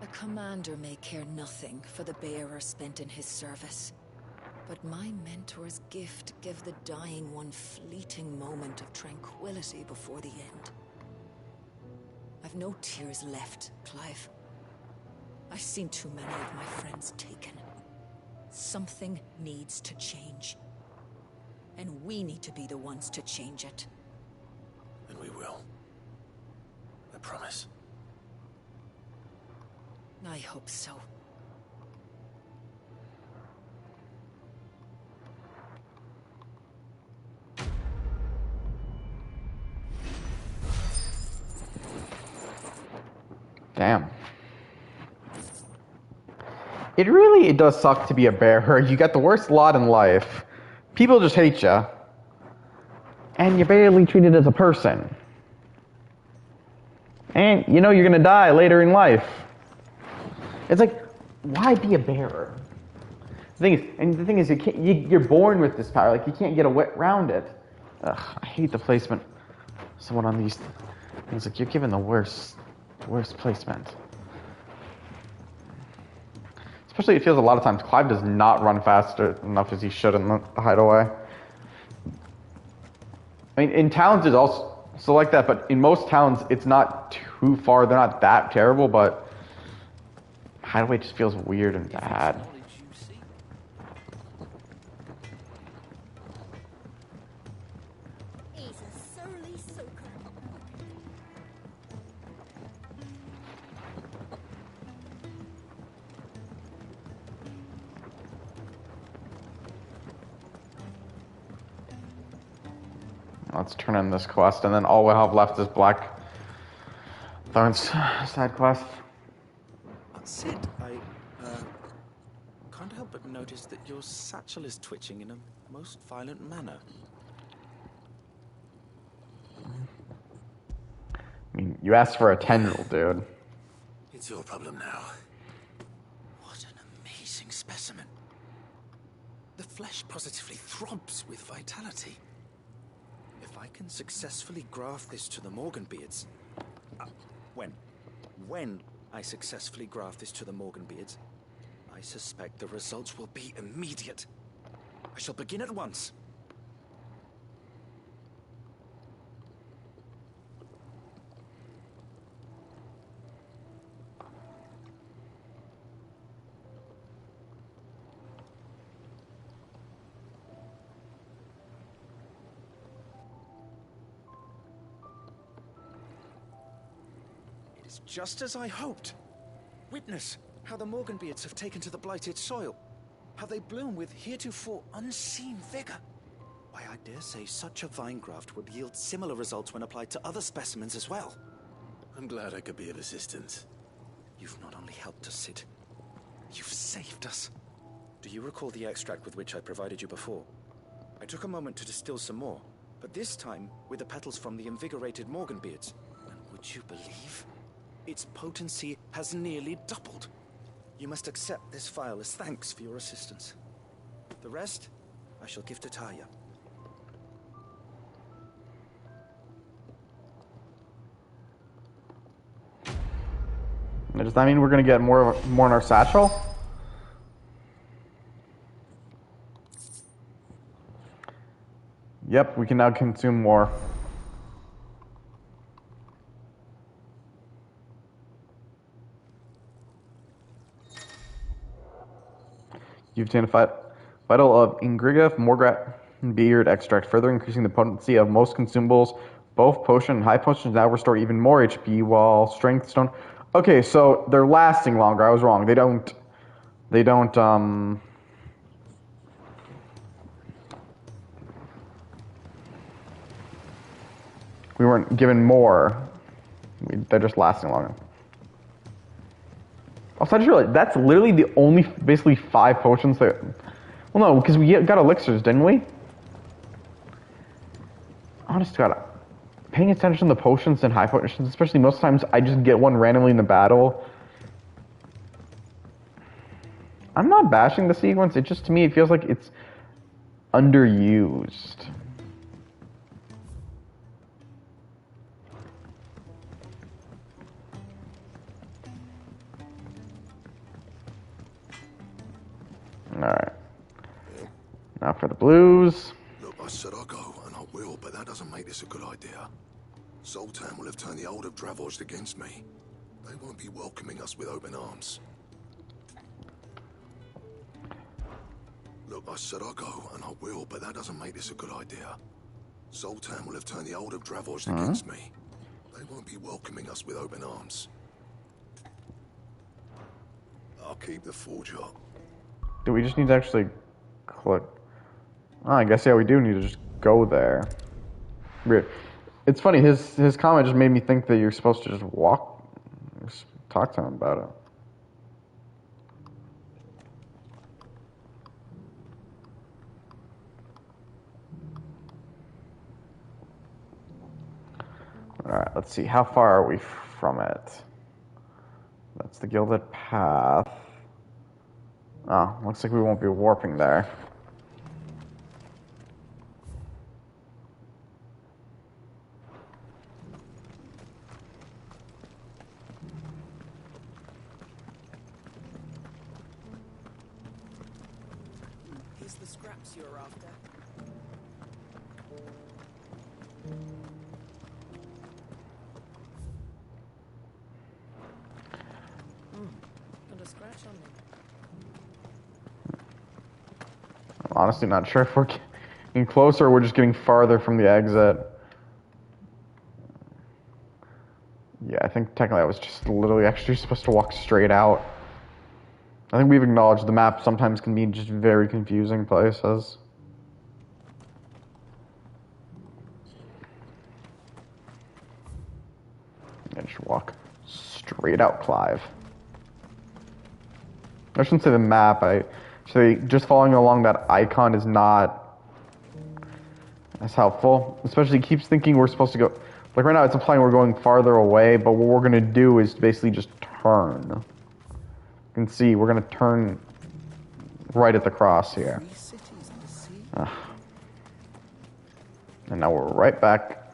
A commander may care nothing for the bearer spent in his service. But my mentor's gift gave the dying one fleeting moment of tranquility before the end. I've no tears left, Clive. I've seen too many of my friends taken. Something needs to change. And we need to be the ones to change it. And we will. I promise. I hope so. Damn. It does suck to be a bearer. You get the worst lot in life. People just hate you. And you're barely treated as a person. And you know you're gonna die later in life. It's like, why be a bearer? The thing is, you're born with this power. Like, you can't get around it. Ugh, I hate the placement. Someone on these things, like, you're given the worst placement. Especially, it feels a lot of times Clive does not run faster enough as he should in the hideaway. I mean, in towns it's also like that, but in most towns it's not too far. They're not that terrible, but hideaway just feels weird and bad. Let's turn in this quest, and then all we'll have left is Blackthorn's side quest. Sid, I can't help but notice that your satchel is twitching in a most violent manner. I mean, you asked for a tendril, dude. It's your problem now. What an amazing specimen. The flesh positively throbs with vitality. If I can successfully graft this to the Morganbeards... when I successfully graft this to the Morganbeards, I suspect the results will be immediate. I shall begin at once. Just as I hoped. Witness how the Morganbeards have taken to the blighted soil. How they bloom with heretofore unseen vigor. Why, I dare say such a vine graft would yield similar results when applied to other specimens as well. I'm glad I could be of assistance. You've not only helped us, Sid, you've saved us. Do you recall the extract with which I provided you before? I took a moment to distill some more, but this time with the petals from the invigorated Morganbeards. And would you believe? Its potency has nearly doubled. You must accept this vial as thanks for your assistance. The rest, I shall give to Talia. Does that mean we're gonna get more in our satchel? Yep, we can now consume more. You've obtained a vital of Ingriga Morgrat beard extract, further increasing the potency of most consumables. Both potion and high potions now restore even more HP, while strength stone. Okay, so they're lasting longer. I was wrong. They don't. We weren't given more. They're just lasting longer. Also, I just realized that's literally the only, basically 5 potions that. Well, no, because we got elixirs, didn't we? Honest to God, paying attention to the potions and high potions, especially most times, I just get one randomly in the battle. I'm not bashing the sequence. It just, to me, it feels like it's underused. Alright. Now for the blues. Look, I said I'll go, and I will, but that doesn't make this a good idea. Zoltan will have turned the old of Dravost against me. They won't be welcoming us with open arms. Look, I said I'll go, and I will, but that doesn't make this a good idea. Zoltan will have turned the old of Dravost against me. They won't be welcoming us with open arms. I'll keep the forge up. Do we just need to actually click? Oh, I guess, yeah, we do need to just go there. Weird. It's funny, his comment just made me think that you're supposed to just walk, just talk to him about it. Alright, let's see. How far are we from it? That's the Gilded Path. Oh, looks like we won't be warping there. Here's the scraps you're after. Got a scratch on me. I'm honestly not sure if we're getting closer or we're just getting farther from the exit. Yeah, I think technically I was just literally actually supposed to walk straight out. I think we've acknowledged the map sometimes can be just very confusing places. Yeah, just walk straight out, Clive. I shouldn't say the map. Just following along that icon is not as helpful. Especially, it keeps thinking we're supposed to go. Like right now, it's implying we're going farther away, but what we're gonna do is basically just turn. You can see we're gonna turn right at the cross here. And now we're right back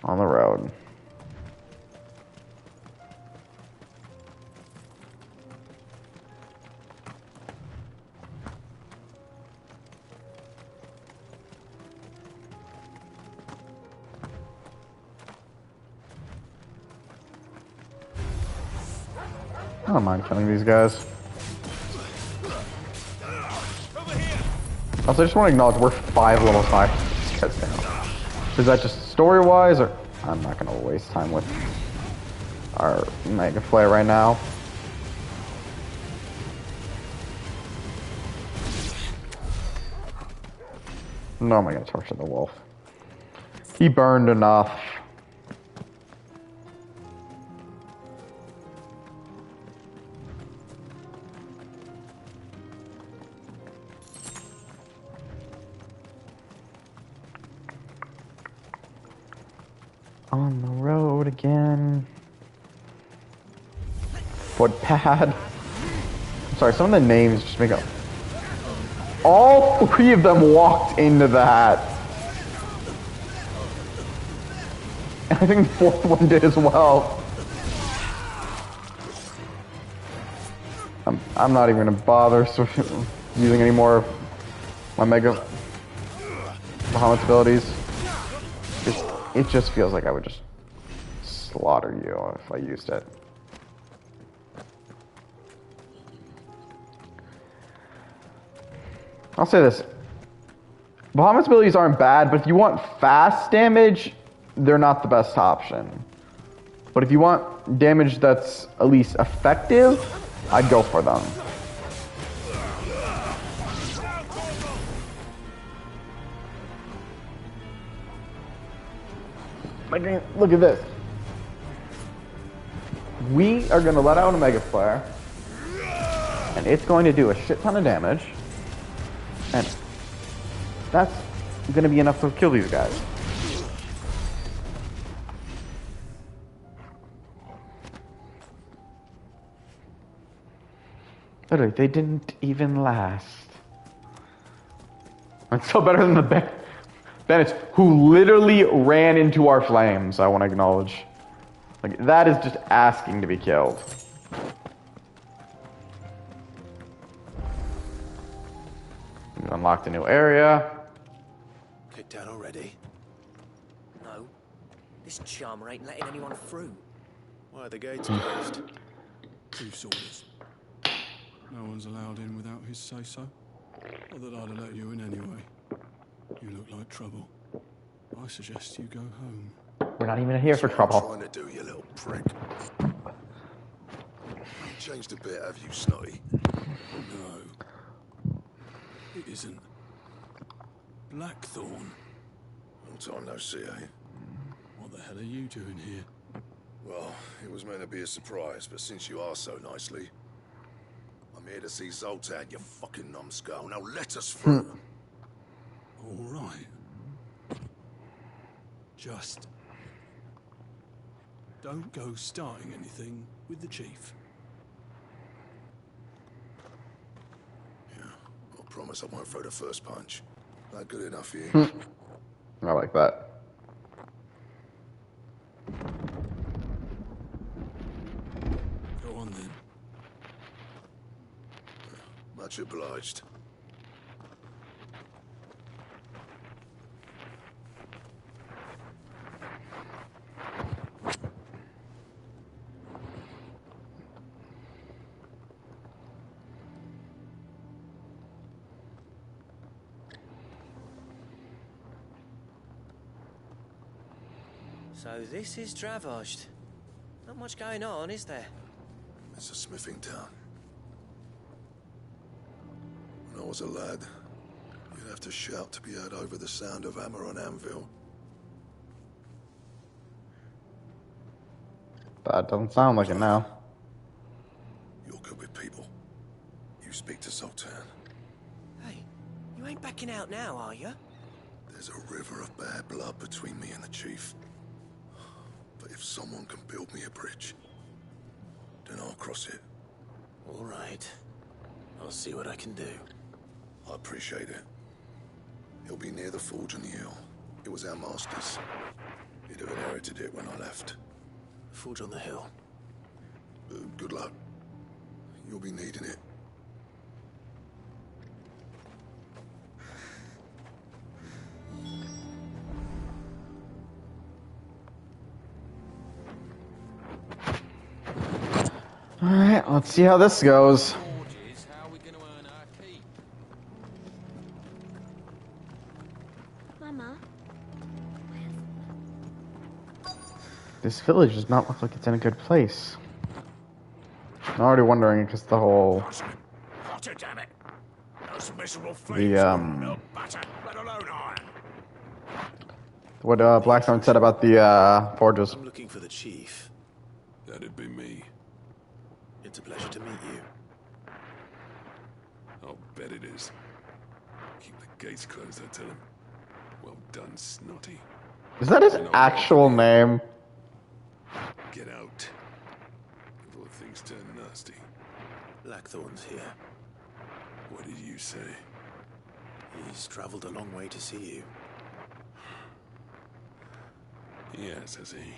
on the road. I don't mind killing these guys. Also, I just want to acknowledge we're 5 levels high. These guys down. Is that just story-wise, or I'm not going to waste time with our Mega Flare right now. No, am I going to torture the wolf? He burned enough. On the road again. Footpad. I'm sorry, some of the names just make up. All 3 of them walked into that. And I think the 4th one did as well. I'm not even gonna bother using any more of my Mega. Bahamut's abilities. It just feels like I would just slaughter you if I used it. I'll say this. Bahamut's abilities aren't bad, but if you want fast damage, they're not the best option. But if you want damage that's at least effective, I'd go for them. Look at this. We are going to let out a Mega Flare, and it's going to do a shit ton of damage, and that's going to be enough to kill these guys. Literally, they didn't even last. It's still better than the bandits who literally ran into our flames, I want to acknowledge. Like, that is just asking to be killed. We've unlocked a new area. Kicked out already? No. This charmer ain't letting anyone through. Why are the gates closed? Chief's orders. No one's allowed in without his say-so. Not that I'd have let you in anyway. You look like trouble. I suggest you go home. We're not even here for trouble. What are you trying to do, you little prick? You changed a bit, have you, Snotty? No. It isn't. Blackthorn. Long time no see, eh? What the hell are you doing here? Well, it was meant to be a surprise, but since you are so nicely, I'm here to see Zoltan, you fucking numbskull. Now let us through. All right. Just don't go starting anything with the chief. Yeah, I promise I won't throw the first punch. That good enough for you? I like that. Go on then. Much obliged. So this is Dravosht. Not much going on, is there? It's a smithing town. When I was a lad, you'd have to shout to be heard over the sound of hammer on anvil. That doesn't sound like it now. You're good with people. You speak to Zoltan. Hey, you ain't backing out now, are you? There's a river of bad blood between me and the chief. But if someone can build me a bridge, then I'll cross it. All right. I'll see what I can do. I appreciate it. He'll be near the forge on the hill. It was our master's. He'd have inherited it when I left. Forge on the hill. Good luck. You'll be needing it. Alright, let's see how this goes. Mama? This village does not look like it's in a good place. I'm already wondering because the whole... What Blackthorn said about the forges. I'm looking for the chief. That'd be me. It's a pleasure to meet you. I'll bet it is. Keep the gates closed, I tell him. Well done, Snotty. Is that his actual name? Get out. Before things turn nasty. Blackthorn's here. What did you say? He's traveled a long way to see you. Yes, has he?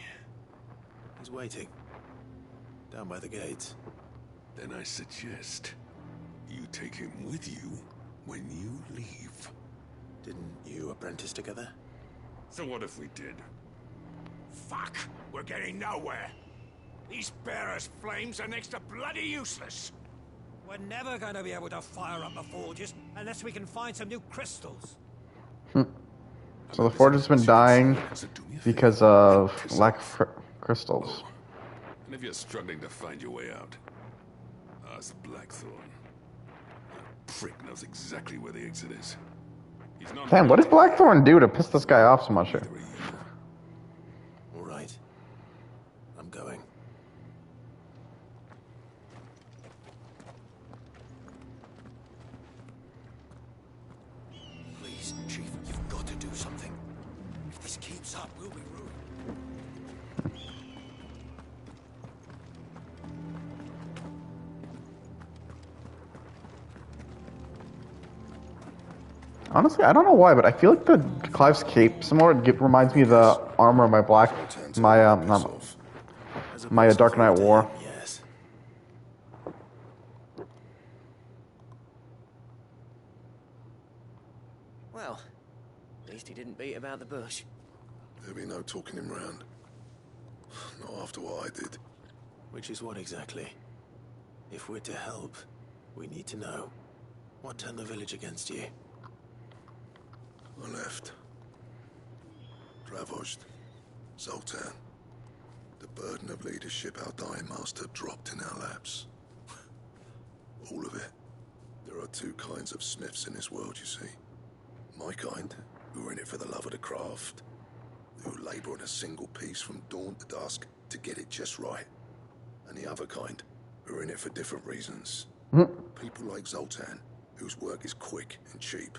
He's waiting. Down by the gates. Then I suggest you take him with you when you leave. Didn't you apprentice together? So what if we did? Fuck! We're getting nowhere. These bearers' flames are next to bloody useless. We're never going to be able to fire up the forges unless we can find some new crystals. So the forge has been dying because of lack of crystals. And if you're struggling to find your way out, ask Blackthorn. That prick knows exactly where the exit is. He's not. Damn, what did Blackthorn do to piss this guy off so much here? All right. I'm going. Please, Chief, you've got to do something. If this keeps up, we'll be ruined. Honestly, I don't know why, but I feel like the Clive's cape somewhat reminds me of the armor of my Dark Knight War. Yes. Well, at least he didn't beat about the bush. There'll be no talking him round. Not after what I did. Which is what exactly? If we're to help, we need to know. What turned the village against you? I left. Dravozd, Zoltan. The burden of leadership our dying master dropped in our laps. All of it. There are two kinds of smiths in this world, you see. My kind, who are in it for the love of the craft, who labour on a single piece from dawn to dusk to get it just right. And the other kind, who are in it for different reasons. People like Zoltan, whose work is quick and cheap.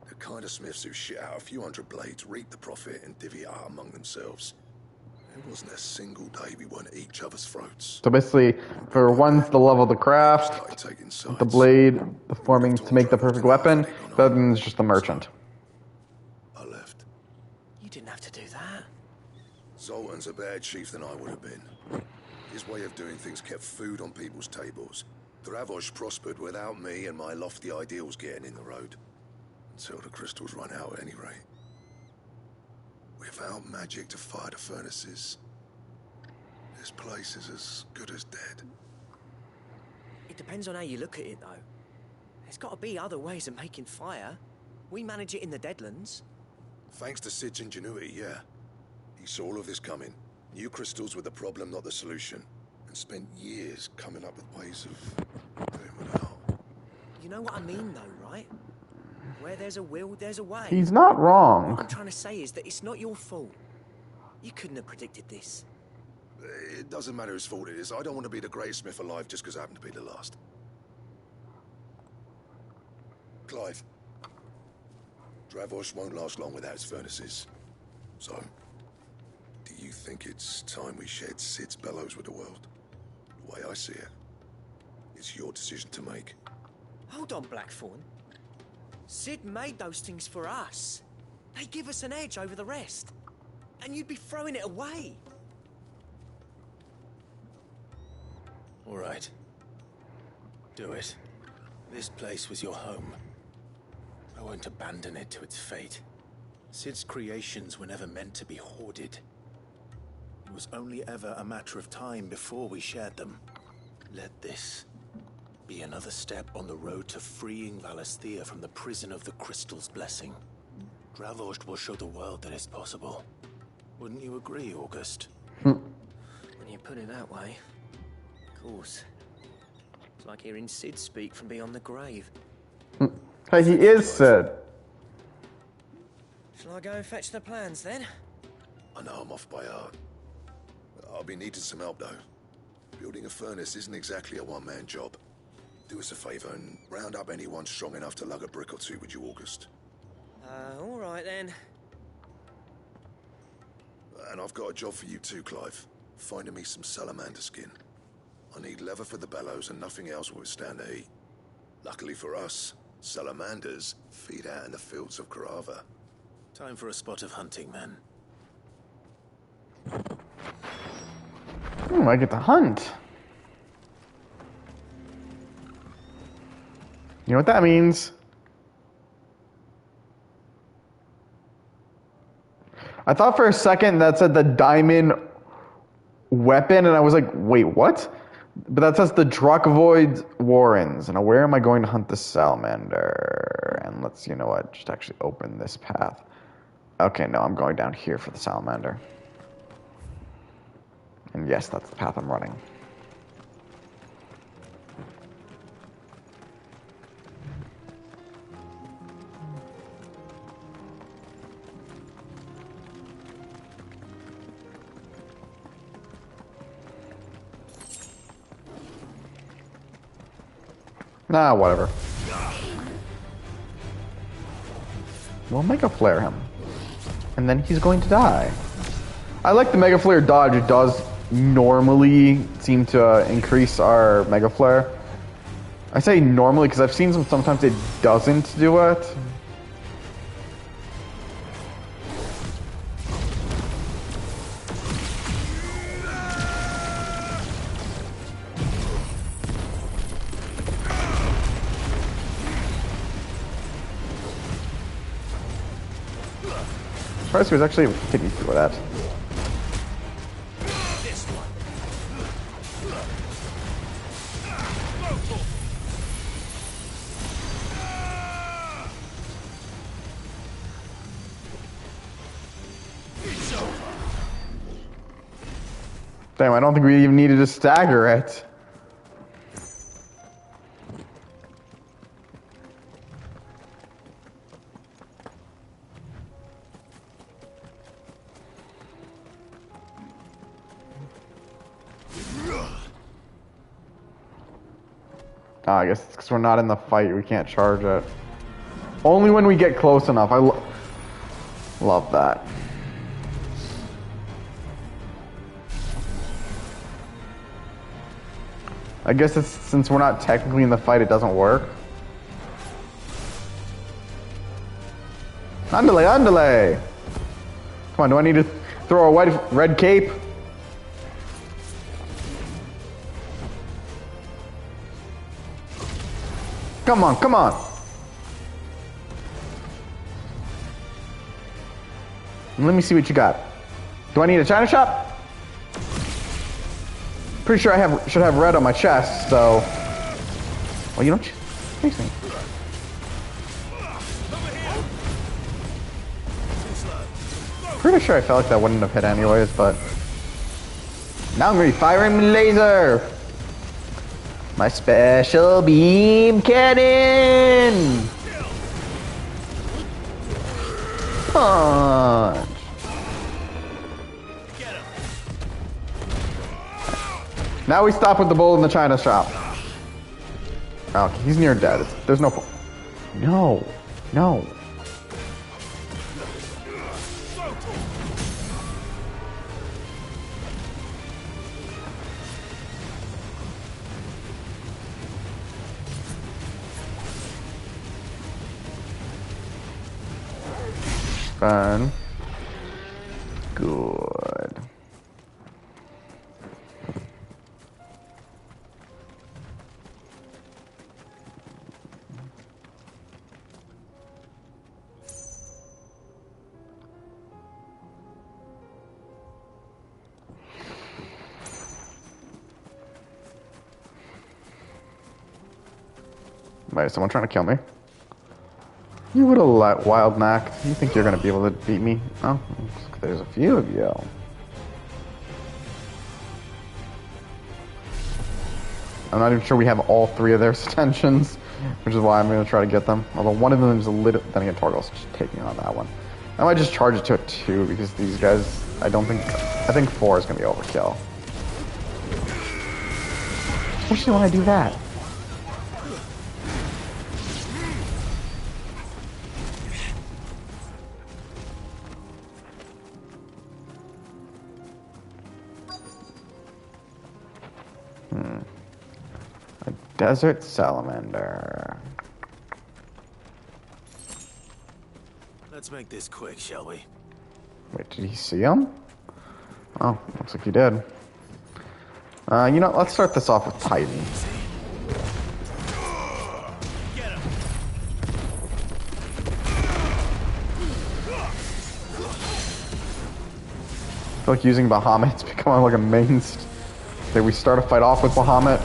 The kind of smiths who shit out a few hundred blades, reap the profit, and divvy it out among themselves. There wasn't a single day we weren't at each other's throats. So basically, for one's the love of the craft, the blade, the forming to make the perfect weapon, the other one's just the merchant. I left. You didn't have to do that. Zoltan's a better chief than I would have been. His way of doing things kept food on people's tables. Dravozd prospered without me and my lofty ideals getting in the road. Until the crystals run out at any rate. Without magic to fire the furnaces, this place is as good as dead. It depends on how you look at it, though. There's got to be other ways of making fire. We manage it in the Deadlands. Thanks to Sid's ingenuity, yeah. He saw all of this coming. Knew crystals were the problem, not the solution. And spent years coming up with ways of doing without. You know what I mean, though, right? Where there's a will, there's a way. He's not wrong. What I'm trying to say is that it's not your fault. You couldn't have predicted this. It doesn't matter whose fault it is. I don't want to be the greatest smith alive just because I happen to be the last. Clive. Dravozd won't last long without his furnaces. So, do you think it's time we shared Sid's bellows with the world? The way I see it, it's your decision to make. Hold on, Blackthorn. Sid made those things for us. They give us an edge over the rest. And you'd be throwing it away. All right. Do it. This place was your home. I won't abandon it to its fate. Sid's creations were never meant to be hoarded. It was only ever a matter of time before we shared them. Let this be another step on the road to freeing Valisthea from the prison of the Crystal's blessing. Dravozd will show the world that it's possible. Wouldn't you agree, August? When you put it that way, of course. It's like hearing Sid speak from beyond the grave. Hey, he is Sid. Shall I go and fetch the plans, then? I know I'm off by heart. I'll be needing some help, though. Building a furnace isn't exactly a one-man job. Do us a favor and round up anyone strong enough to lug a brick or two with you, August. All right, then. And I've got a job for you too, Clive. Finding me some salamander skin. I need leather for the bellows and nothing else will withstand the heat. Luckily for us, salamanders feed out in the fields of Karava. Time for a spot of hunting, then. I get to hunt. You know what that means? I thought for a second that said the diamond weapon, and I was like, wait, what? But that says the Druckvoid Warrens. And where am I going to hunt the salamander? And let's, you know what, just actually open this path. Okay, no, I'm going down here for the salamander. And yes, that's the path I'm running. Nah, whatever. We'll Mega Flare him. And then he's going to die. I like the Mega Flare dodge. It does normally seem to increase our Mega Flare. I say normally because I've seen sometimes it doesn't do it. Surprised he was actually able to hit me through that. Damn, I don't think we even needed to stagger it. Oh, I guess it's because we're not in the fight, we can't charge it. Only when we get close enough. I love that. I guess it's, since we're not technically in the fight, it doesn't work. Andale, andale! Come on, do I need to throw a red cape? Come on, come on! Let me see what you got. Do I need a China shop? Pretty sure I should have red on my chest, so... Well, you don't chase me. Pretty sure I felt like that wouldn't have hit anyways, but... Now I'm gonna be firing my laser! My special beam cannon! Punch! Now we stop with the bull in the China shop. Oh, he's near dead. There's no point. No. No. Fun. Good. Wait, is someone trying to kill me? You would have wild knacked. You think you're going to be able to beat me? Oh, there's a few of you. I'm not even sure we have all three of their extensions, which is why I'm going to try to get them. Although one of them is a little... Then again, Torgal's just taking on that one. I might just charge it to a 2 because these guys, I think 4 is going to be overkill. Especially when I do that. A desert salamander. Let's make this quick, shall we? Wait, did he see him? Oh, looks like he did. You know, let's start this off with Titan. feel like using Bahamut. It's becoming like a main... Okay, we start a fight off with Bahamut.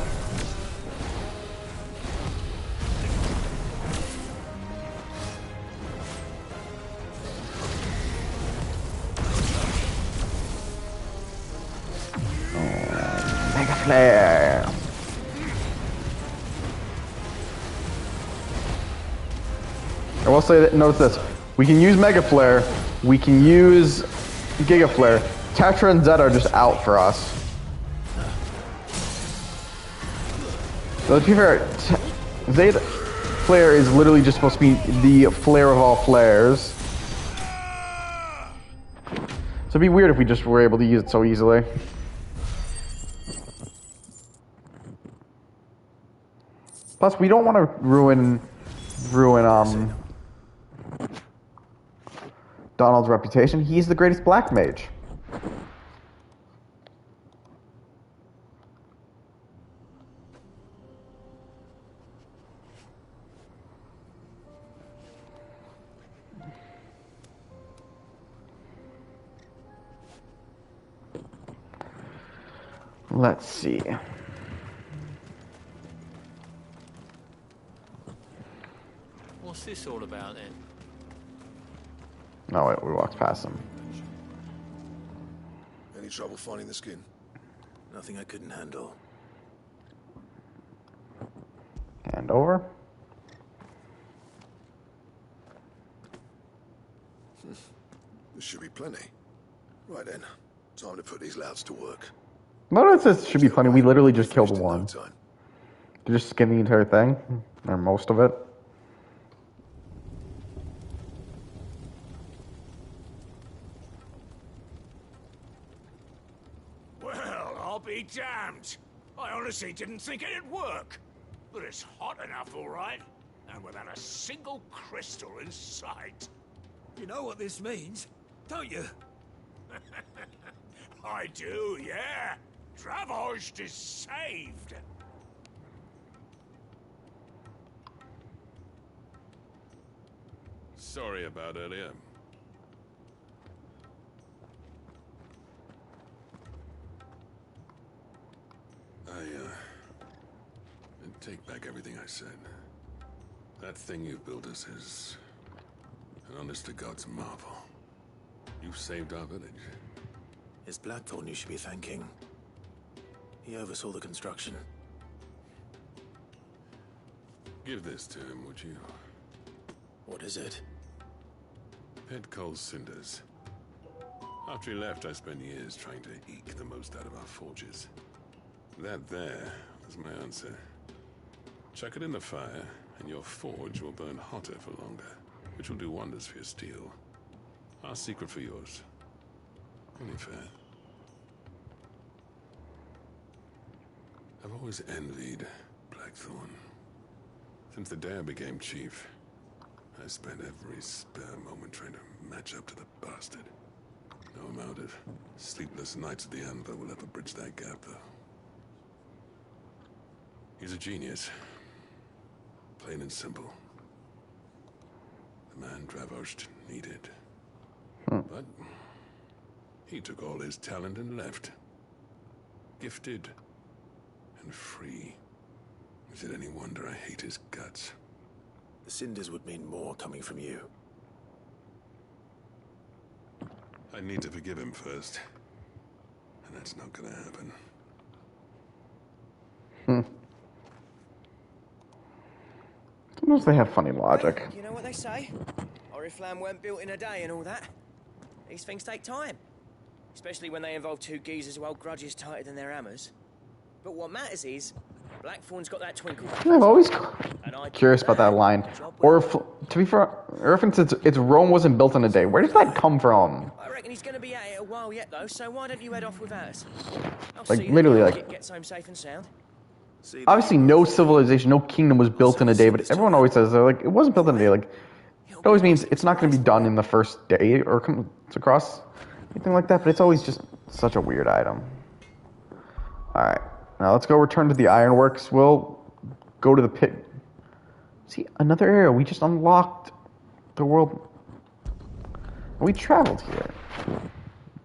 Mega Flare! I will say that, notice this. We can use Mega Flare, we can use Giga Flare. Tetra and Zed are just out for us. So to be fair, Zed Flare is literally just supposed to be the flare of all flares. So it'd be weird if we just were able to use it so easily. Plus, we don't want to ruin Donald's reputation. He's the greatest black mage. Let's see. What's this all about then? No, wait, we walked past him. Any trouble finding the skin? Nothing I couldn't handle. Hand over. There should be plenty. Right then, time to put these louts to work. No, it says should be funny. We literally just killed one. To just skin the entire thing, or most of it. Well, I'll be damned. I honestly didn't think it'd work. But it's hot enough, all right. And without a single crystal in sight. You know what this means, don't you? I do, yeah. Travost is saved. Sorry about earlier. I take back everything I said. That thing you built us is an honest to God's marvel. You saved our village. It's Blackthorn you should be thanking. He oversaw the construction. Give this to him, would you? What is it? Head Cole's cinders. After he left, I spent years trying to eke the most out of our forges. That there was my answer. Chuck it in the fire, and your forge will burn hotter for longer, which will do wonders for your steel. Our secret for yours. Only fair. I've always envied Blackthorn. Since the day I became chief, I spent every spare moment trying to match up to the bastard. No amount of sleepless nights at the Anvil will ever bridge that gap, though. He's a genius. Plain and simple. The man Travost needed. But he took all his talent and left. Gifted and free. Is it any wonder I hate his guts? The cinders would mean more coming from you. I need to forgive him first. And that's not gonna happen. Sometimes they have funny logic. You know what they say? Oriflamme weren't built in a day and all that. These things take time. Especially when they involve two geezers who hold grudges tighter than their hammers. But what matters is, Blackthorn's got that twinkle. I'm always curious about that line. Or, if, to be fair, or if it's Rome wasn't built in a day. Where does that come from? I reckon he's going to be at it a while yet, though. So why don't you head off without us? I'll Like, see literally, that like... gets home safe and sound. Obviously, no civilization, no kingdom was built in a day, but everyone always says, like, it wasn't built in a day. Like, it always means it's not going to be done in the first day or comes across anything like that, but it's always just such a weird item. Alright, now let's go return to the ironworks. We'll go to the pit. See, another area. We just unlocked the world. We traveled here.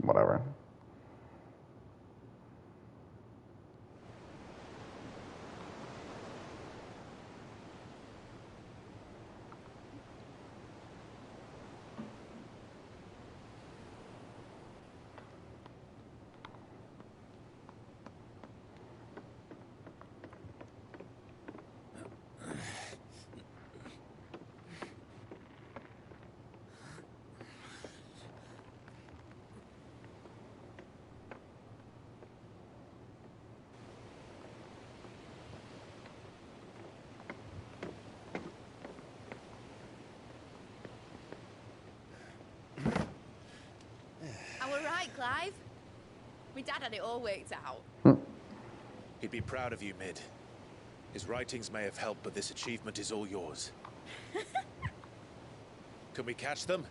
Whatever. Clive. My dad had it all worked out. He'd be proud of you, Mid. His writings may have helped, but this achievement is all yours. Can we catch them?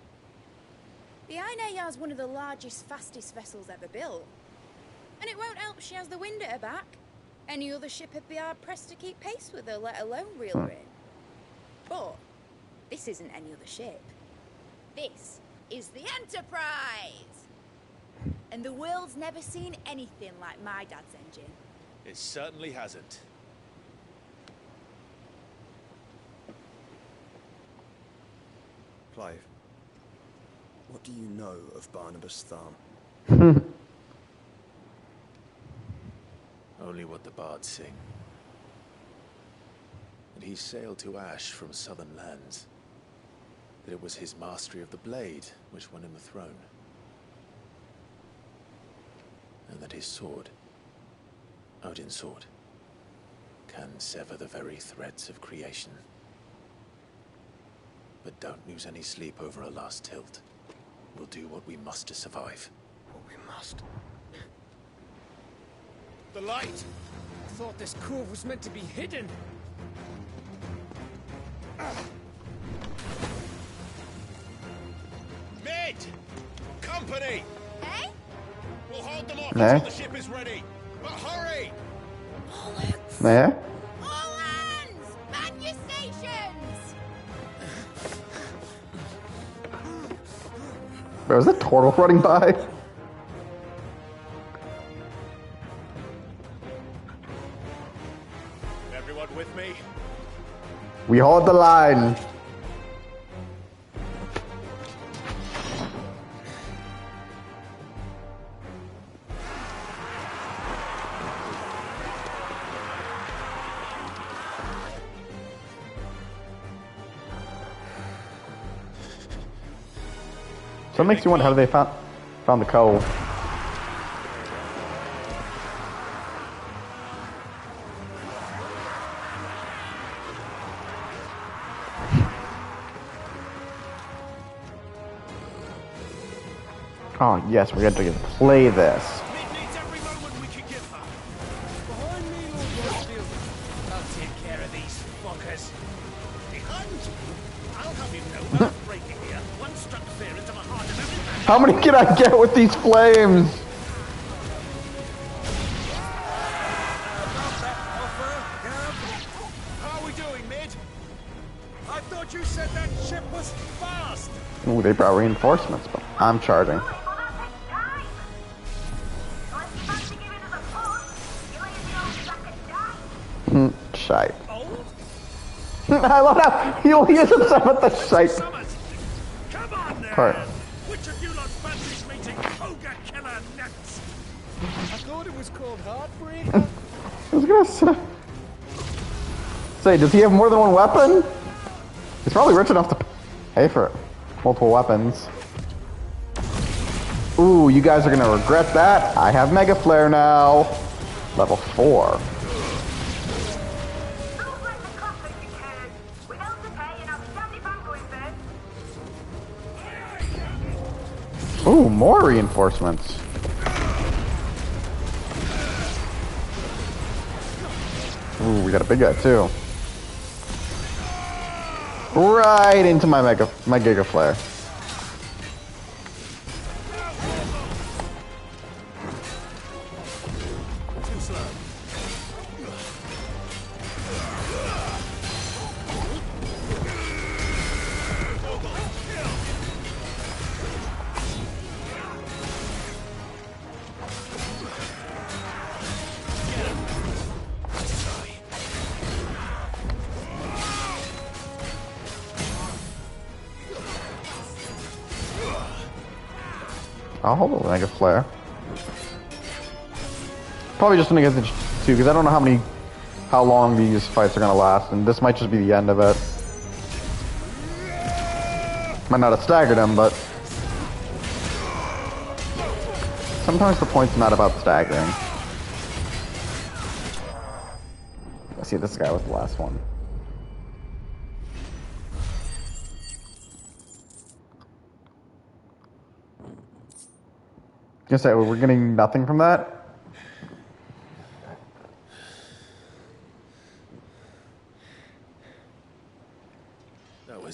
The Ainayar's one of the largest, fastest vessels ever built. And it won't help she has the wind at her back. Any other ship would be hard-pressed to keep pace with her, let alone reel her in. But this isn't any other ship. This is the Enterprise! And the world's never seen anything like my dad's engine. It certainly hasn't. Clive, what do you know of Barnabas Thumb? Only what the bards sing. And he sailed to Ash from southern lands. That it was his mastery of the blade which won him the throne. And that his sword, Odin's sword, can sever the very threads of creation. But don't lose any sleep over a last tilt. We'll do what we must to survive. What we must. The light! I thought this cove was meant to be hidden. Mid! Company! Hey? We'll hold them off Hey? until the ship is ready. But hurry! There. All hands! Man your stations! There was a turtle running by. Everyone with me? We hold the line. So it makes you wonder how they found the cove. Oh yes, we got to play this. I'll take care of these fuckers. Behind you, I'll have you know I'm breaking here. One struck fear into the heart of every man. How many can I get with these flames? How are we doing, Mid? I thought you said that ship was fast. Ooh, they brought reinforcements, but I'm charging. Shite. I love how he only is upset with the shite part. Which of you lot fancies meeting Ogre Killer next? I thought it was called Heartbreak. I was gonna say, does he have more than one weapon? He's probably rich enough to pay for it. Multiple weapons. Ooh, you guys are gonna regret that. I have Mega Flare now. Level 4. Ooh, more reinforcements. Ooh, we got a big guy too. Right into my Giga Flare. I'll hold a Mega Flare. Probably just gonna get the 2 because I don't know how long these fights are gonna last, and this might just be the end of it. Might not have staggered him, but sometimes the point's not about staggering. I see this guy was the last one. You say we're getting nothing from that?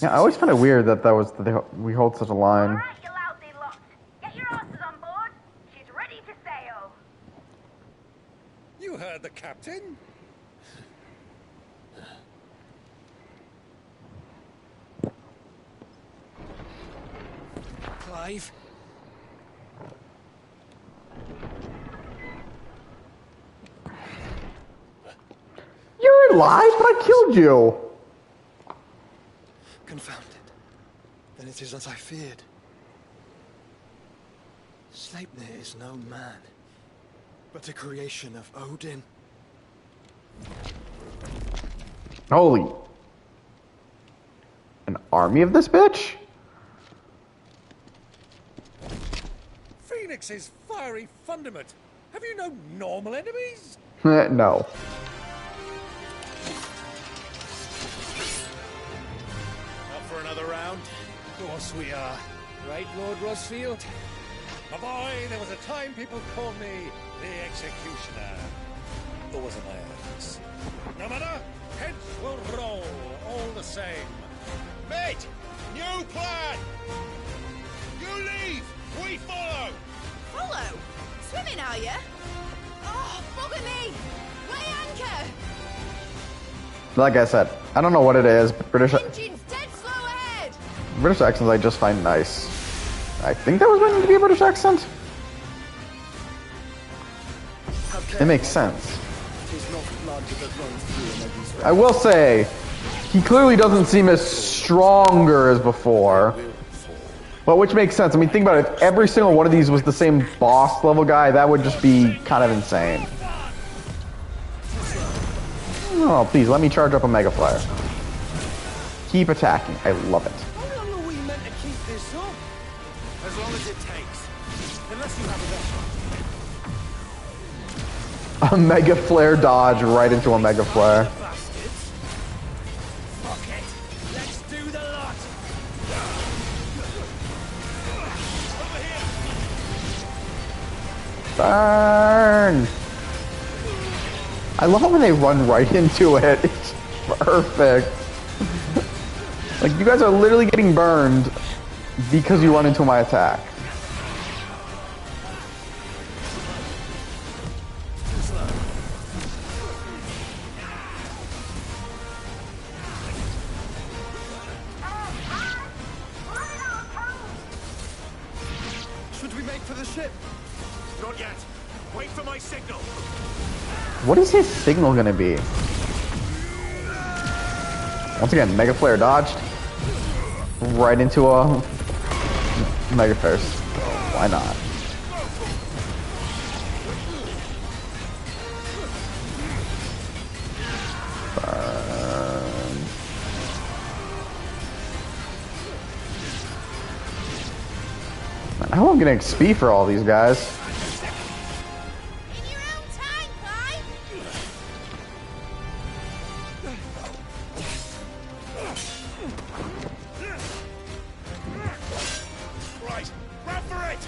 Yeah, I always find it weird that we hold such a line. You heard the captain. Clive? You're alive, but I killed you. Confounded. Then it is as I feared. Sleipnir is no man, but a creation of Odin. Holy. An army of this bitch? Phoenix's fiery fundament. Have you no normal enemies? No. Up for another round? Of course we are. Right, Lord Rosfield? My boy, there was a time people called me the Executioner. Or was it my earnings? No matter, heads will roll all the same. Mate, new plan! You leave, we follow! Follow? Swimming, are you? Oh, bugger me! Weigh anchor! Like I said, I don't know what it is, but British Engine's dead slow ahead! accents I just find nice. I think that was meant to be a British accent. It makes sense. I will say, he clearly doesn't seem as stronger as before. But which makes sense. I mean, think about it. If every single one of these was the same boss level guy, that would just be kind of insane. Oh, please, let me charge up a Mega Flyer. Keep attacking. I love it. How long are we meant to keep this up? As long as it takes. Unless you have A Mega Flare dodge right into a Mega Flare. Fuck it. Let's do the lot. Burn! I love it when they run right into it. It's perfect. Like, you guys are literally getting burned because you run into my attack. Should we make for the ship? Not yet. Wait for my signal. What is his signal gonna be? Once again, Mega Flare dodged. Right into a Mega Flare. Why not? Burn. Man, how am I getting XP for all these guys? Right, run for it!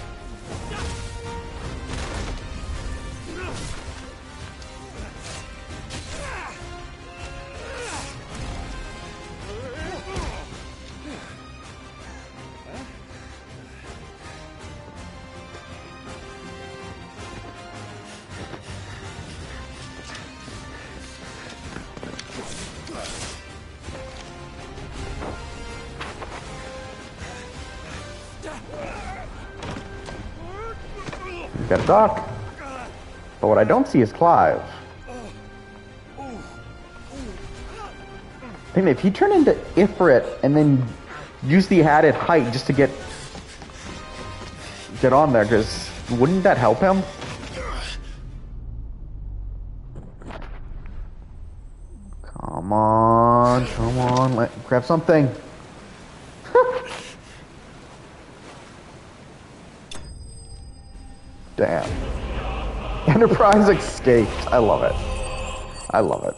Got a dock. But what I don't see is Clive. I think if he turned into Ifrit and then use the added height just to get on there, because wouldn't that help him? Come on, grab something. Damn. Enterprise escaped. I love it. I love it.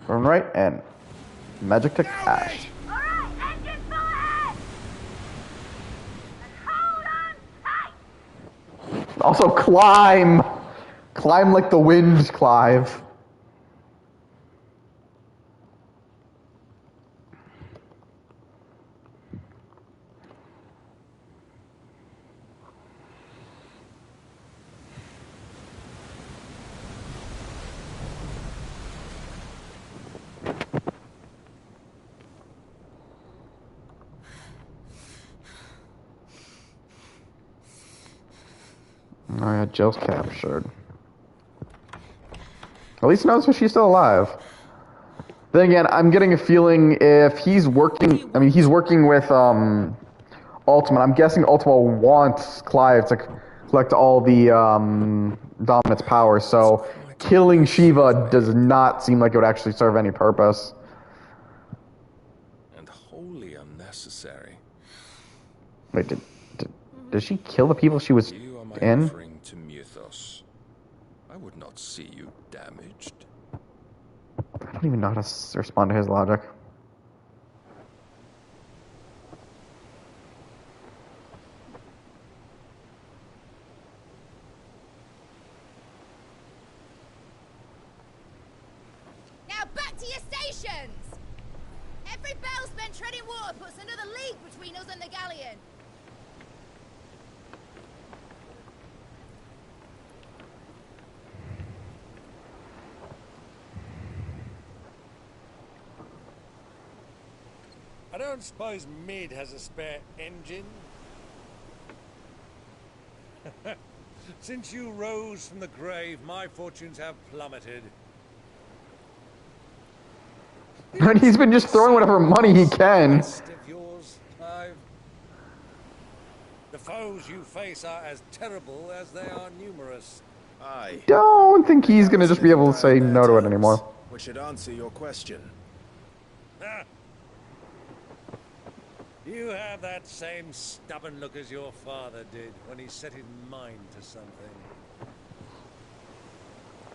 Run right and magic to cash. Also, climb! Climb like the wind, Clive. Oh yeah, Jill's captured. At least knows she's still alive. Then again, I'm getting a feeling if he's working, I mean, he's working with Ultima. I'm guessing Ultima wants Clive to collect all the Dominant's power, so killing Shiva does not seem like it would actually serve any purpose. And wholly unnecessary. Wait, did she kill the people she was You are my in? offering to Mythos. I would not see you damaged. I don't even know how to respond to his logic. Now back to your stations! Every bell spent treading water puts another league between us and the galleon. I don't suppose Mid has a spare engine? Since you rose from the grave, my fortunes have plummeted. And he's been just throwing whatever money he can. Of yours, Clive. The foes you face are as terrible as they are numerous. Aye. Don't think he's gonna just be able to say no to it anymore. Which should answer your question. Ah. You have that same stubborn look as your father did when he set his mind to something.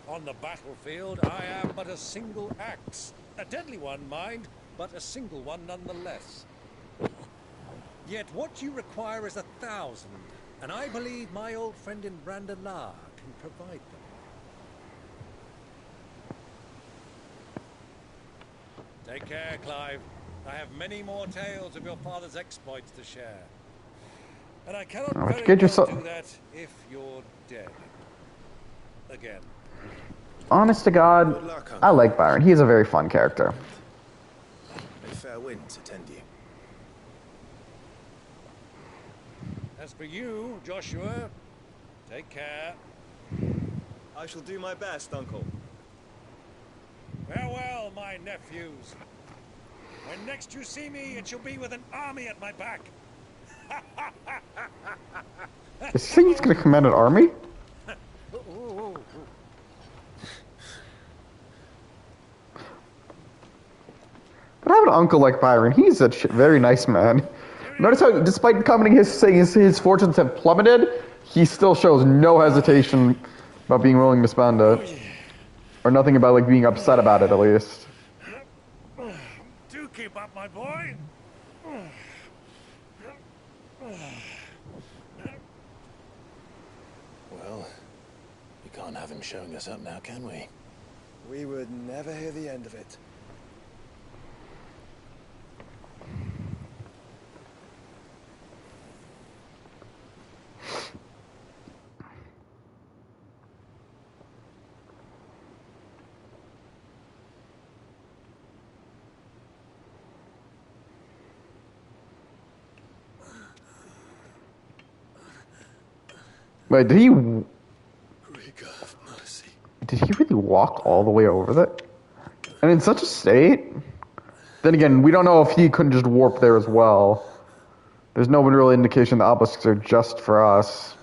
On the battlefield, I am but a single axe. A deadly one, mind, but a single one nonetheless. Yet what you require is 1,000, and I believe my old friend in Brandalar can provide them. Take care, Clive. I have many more tales of your father's exploits to share. And I cannot Oh, very get well yourself- do that if you're dead. Again. Honest to God, I like Byron. He's a very fun character. May fair winds attend you. As for you, Joshua, take care. I shall do my best, Uncle. Farewell, my nephews. When next you see me, it shall be with an army at my back. Is he saying he's gonna command an army? But I have an uncle like Byron. He's a very nice man. Notice how, despite commenting his fortunes have plummeted, he still shows no hesitation about being willing to spend it. Or nothing about like being upset about it, at least. Do keep up, my boy. Well, we can't have him showing us up now, can we? We would never hear the end of it. Wait, did he really walk all the way over there? And in such a state? Then again, we don't know if he couldn't just warp there as well. There's no real indication the obelisks are just for us.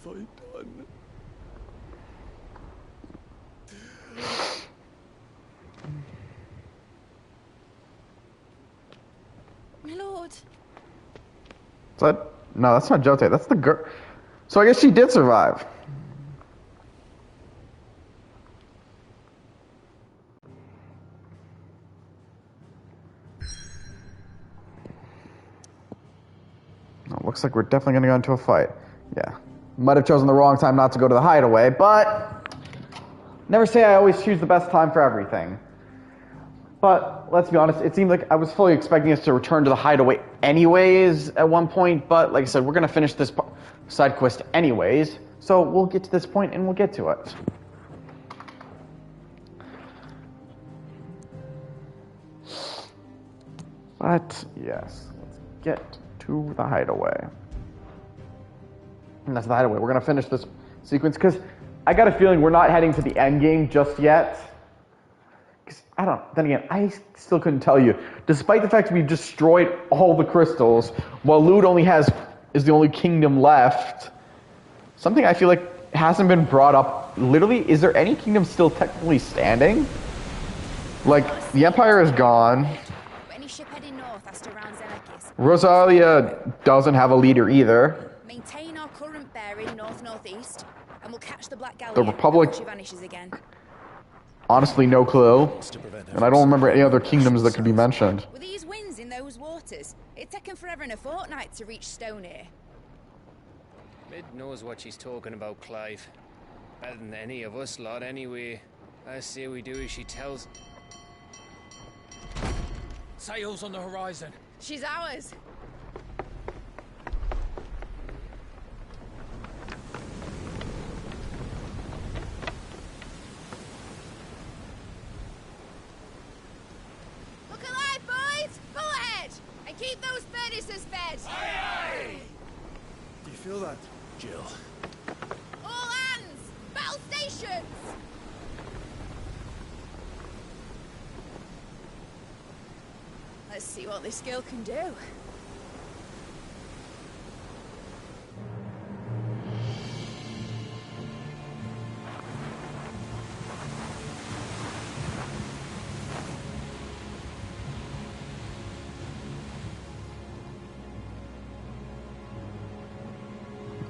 have I done? My lord. Is that... No, that's not Jote. That's the girl. So I guess she did survive. Looks like we're definitely going to go into a fight. Yeah. Might have chosen the wrong time not to go to the hideaway, but... Never say I always choose the best time for everything. But, let's be honest, it seemed like I was fully expecting us to return to the hideaway anyways at one point, but like I said, we're going to finish this side quest anyways, so we'll get to this point and we'll get to it. But, yes, let's get to the hideaway. And that's the hideaway. We're going to finish this sequence, because I got a feeling we're not heading to the end game just yet. I don't, then again, I still couldn't tell you. Despite the fact we've destroyed all the crystals, while Lud is the only kingdom left, something I feel like hasn't been brought up. Literally, is there any kingdom still technically standing? Like, the Empire is gone. Any ship heading north has to round Zeneckis. Rosalia doesn't have a leader either. Maintain our current bearing north-northeast, and we'll catch the Black Galleon. The Republic... before she vanishes again. Honestly, no clue. And I don't remember any other kingdoms that could be mentioned. With these winds in those waters, it'd taken forever and a fortnight to reach Stonehenge. Mid knows what she's talking about, Clive. Better than any of us lot, anyway. I say we do as she tells. Sails on the horizon. She's ours. Look alive, boys! Pull ahead! And keep those furnaces fed! Aye, aye! Do you feel that? Jill. All hands! Battle stations! Let's see what this girl can do.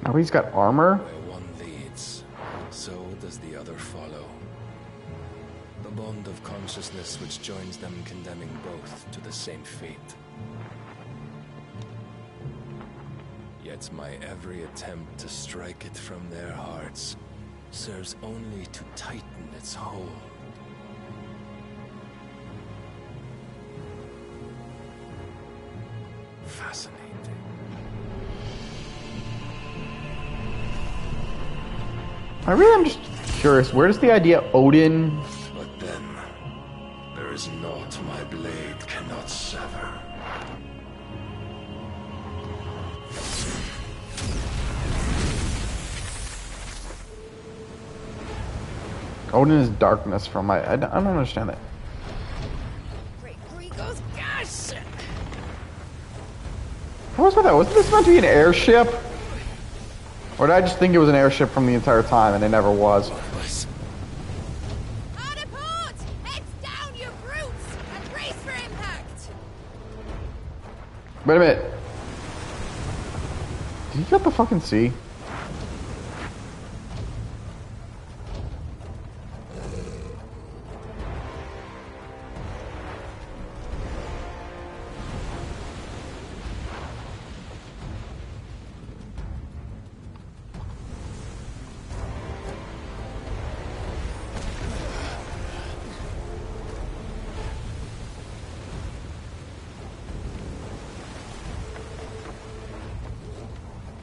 Oh, he's got armor? Where one leads, so does the other follow. The bond of consciousness which joins them condemning both to the same fate. Yet my every attempt to strike it from their hearts serves only to tighten its hold. Fascinating. I really am just curious, where does the idea Odin... But then, there is naught my blade cannot sever. Odin is darkness from my... I don't understand that. Great Gregor's gas! What was with that? Wasn't this meant to be an airship? Or did I just think it was an airship from the entire time and it never was? Hard a port! Heads down, you brutes! And brace for impact! Wait a minute. Did he cut the fucking sea?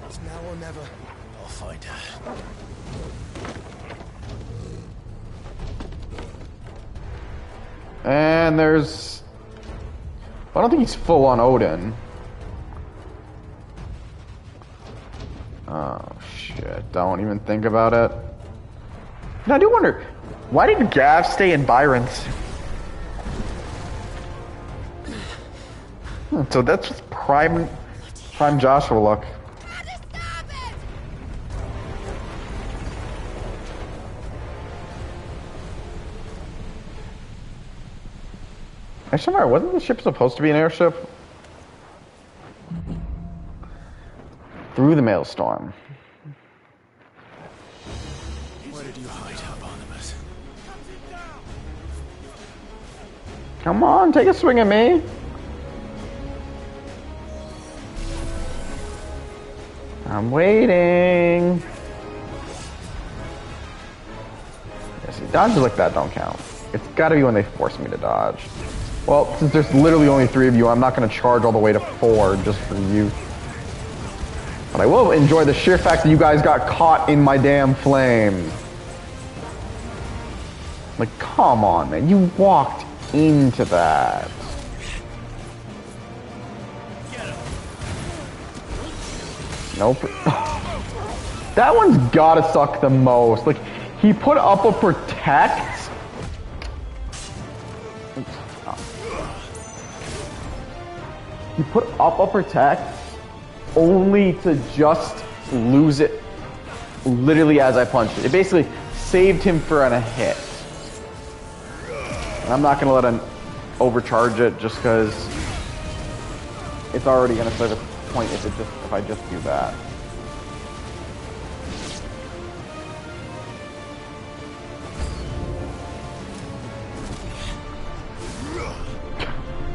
It's now or never. I'll find her. And there's... I don't think he's full on Odin. Oh shit, don't even think about it. Now I do wonder, why did Gav stay in Byron's? So that's prime Joshua look. Actually, wasn't the ship supposed to be an airship? Through the maelstrom. Where did you hide her, Barnabas? Come on, take a swing at me. I'm waiting. Yeah, see, dodges like that don't count. It's gotta be when they force me to dodge. Well, since there's literally only 3 of you, I'm not gonna charge all the way to 4 just for you. But I will enjoy the sheer fact that you guys got caught in my damn flame. Like, come on, man. You walked into that. Nope. That one's gotta suck the most. Like, he put up a protect. He put up a protect only to just lose it literally as I punched it. It basically saved him for a hit. And I'm not gonna let him overcharge it just because it's already gonna serve a point if I just do that.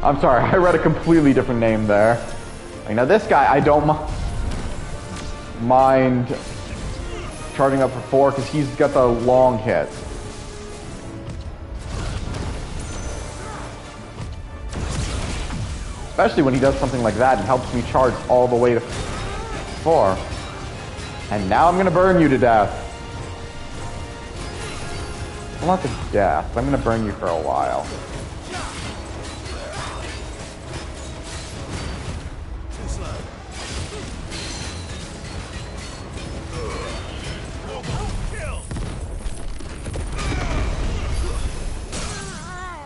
I'm sorry, I read a completely different name there. Like, now this guy, I don't mind charging up for 4 because he's got the long hit. Especially when he does something like that and helps me charge all the way to 4. And now I'm gonna burn you to death. Well, not to death, but I'm gonna burn you for a while.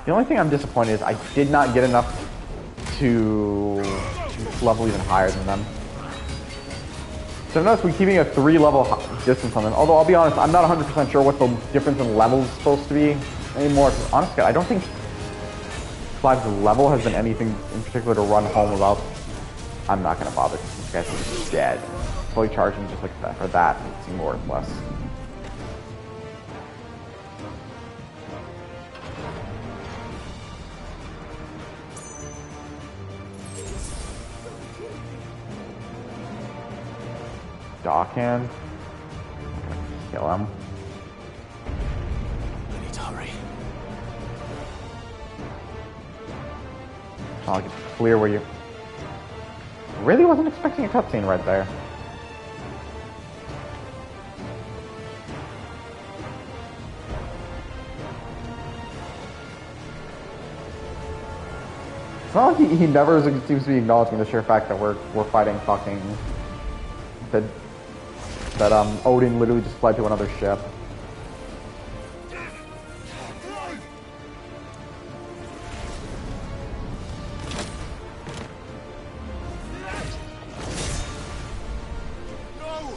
The only thing I'm disappointed is I did not get enough to level even higher than them. So notice we're keeping a 3 level distance on them. Although I'll be honest, I'm not 100% sure what the difference in levels is supposed to be anymore. Honestly, I don't think Clive's level has been anything in particular to run home about. I'm not going to bother because this guy's dead. Fully charging just like that for that, it seemed worthless. Dockhand. Kill him. I need to hurry. I'll get clear where you... Really wasn't expecting a cutscene right there. It's not like he never seems to be acknowledging the sheer fact that we're fighting fucking... That Odin literally just fled to another ship. No!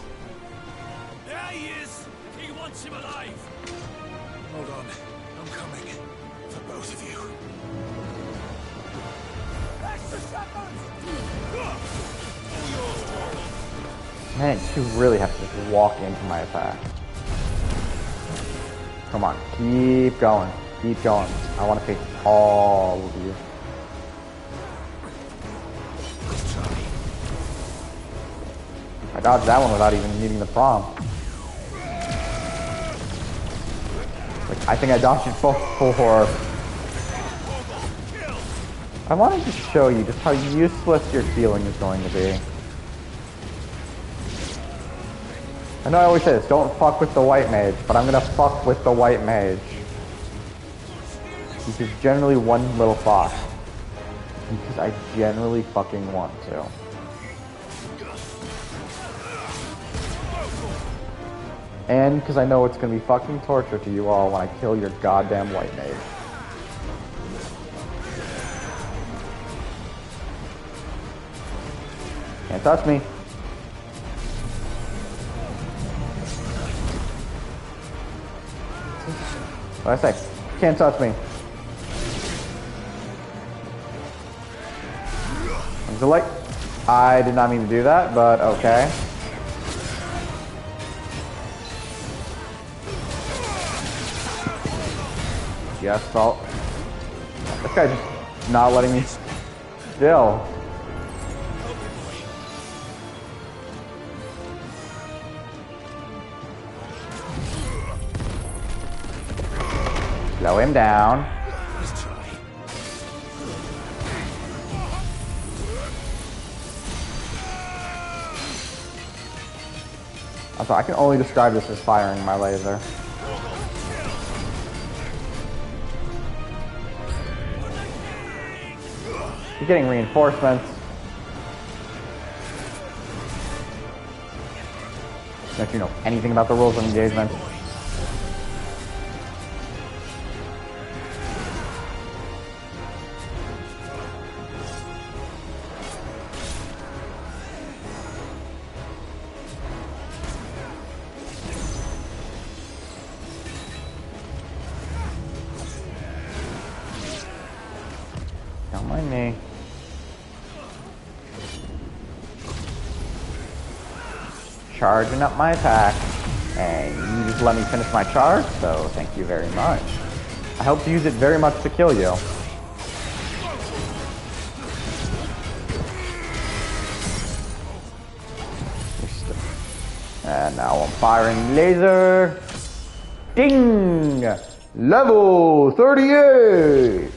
There he is! He wants him alive! Hold on. I'm coming. For both of you. Man, you really have to just walk into my attack. Come on, keep going. Keep going. I want to take all of you. I dodged that one without even needing the prompt. Like, I think I dodged it before. I wanted to show you just how useless your healing is going to be. I know I always say this, don't fuck with the white mage, but I'm gonna fuck with the white mage. He's generally one little fuck. Because I generally fucking want to. And because I know it's gonna be fucking torture to you all when I kill your goddamn white mage. Can't touch me. What I say? Can't touch me. The light. I did not mean to do that, but okay. Yes, salt. This guy's just not letting me still. Slow him down. I'm sorry, I can only describe this as firing my laser. He's getting reinforcements. Don't you know anything about the rules of engagement? Don't mind me. Charging up my attack, and you just let me finish my charge, so thank you very much. I hope to use it very much to kill you. And now I'm firing laser. Ding! Level 38!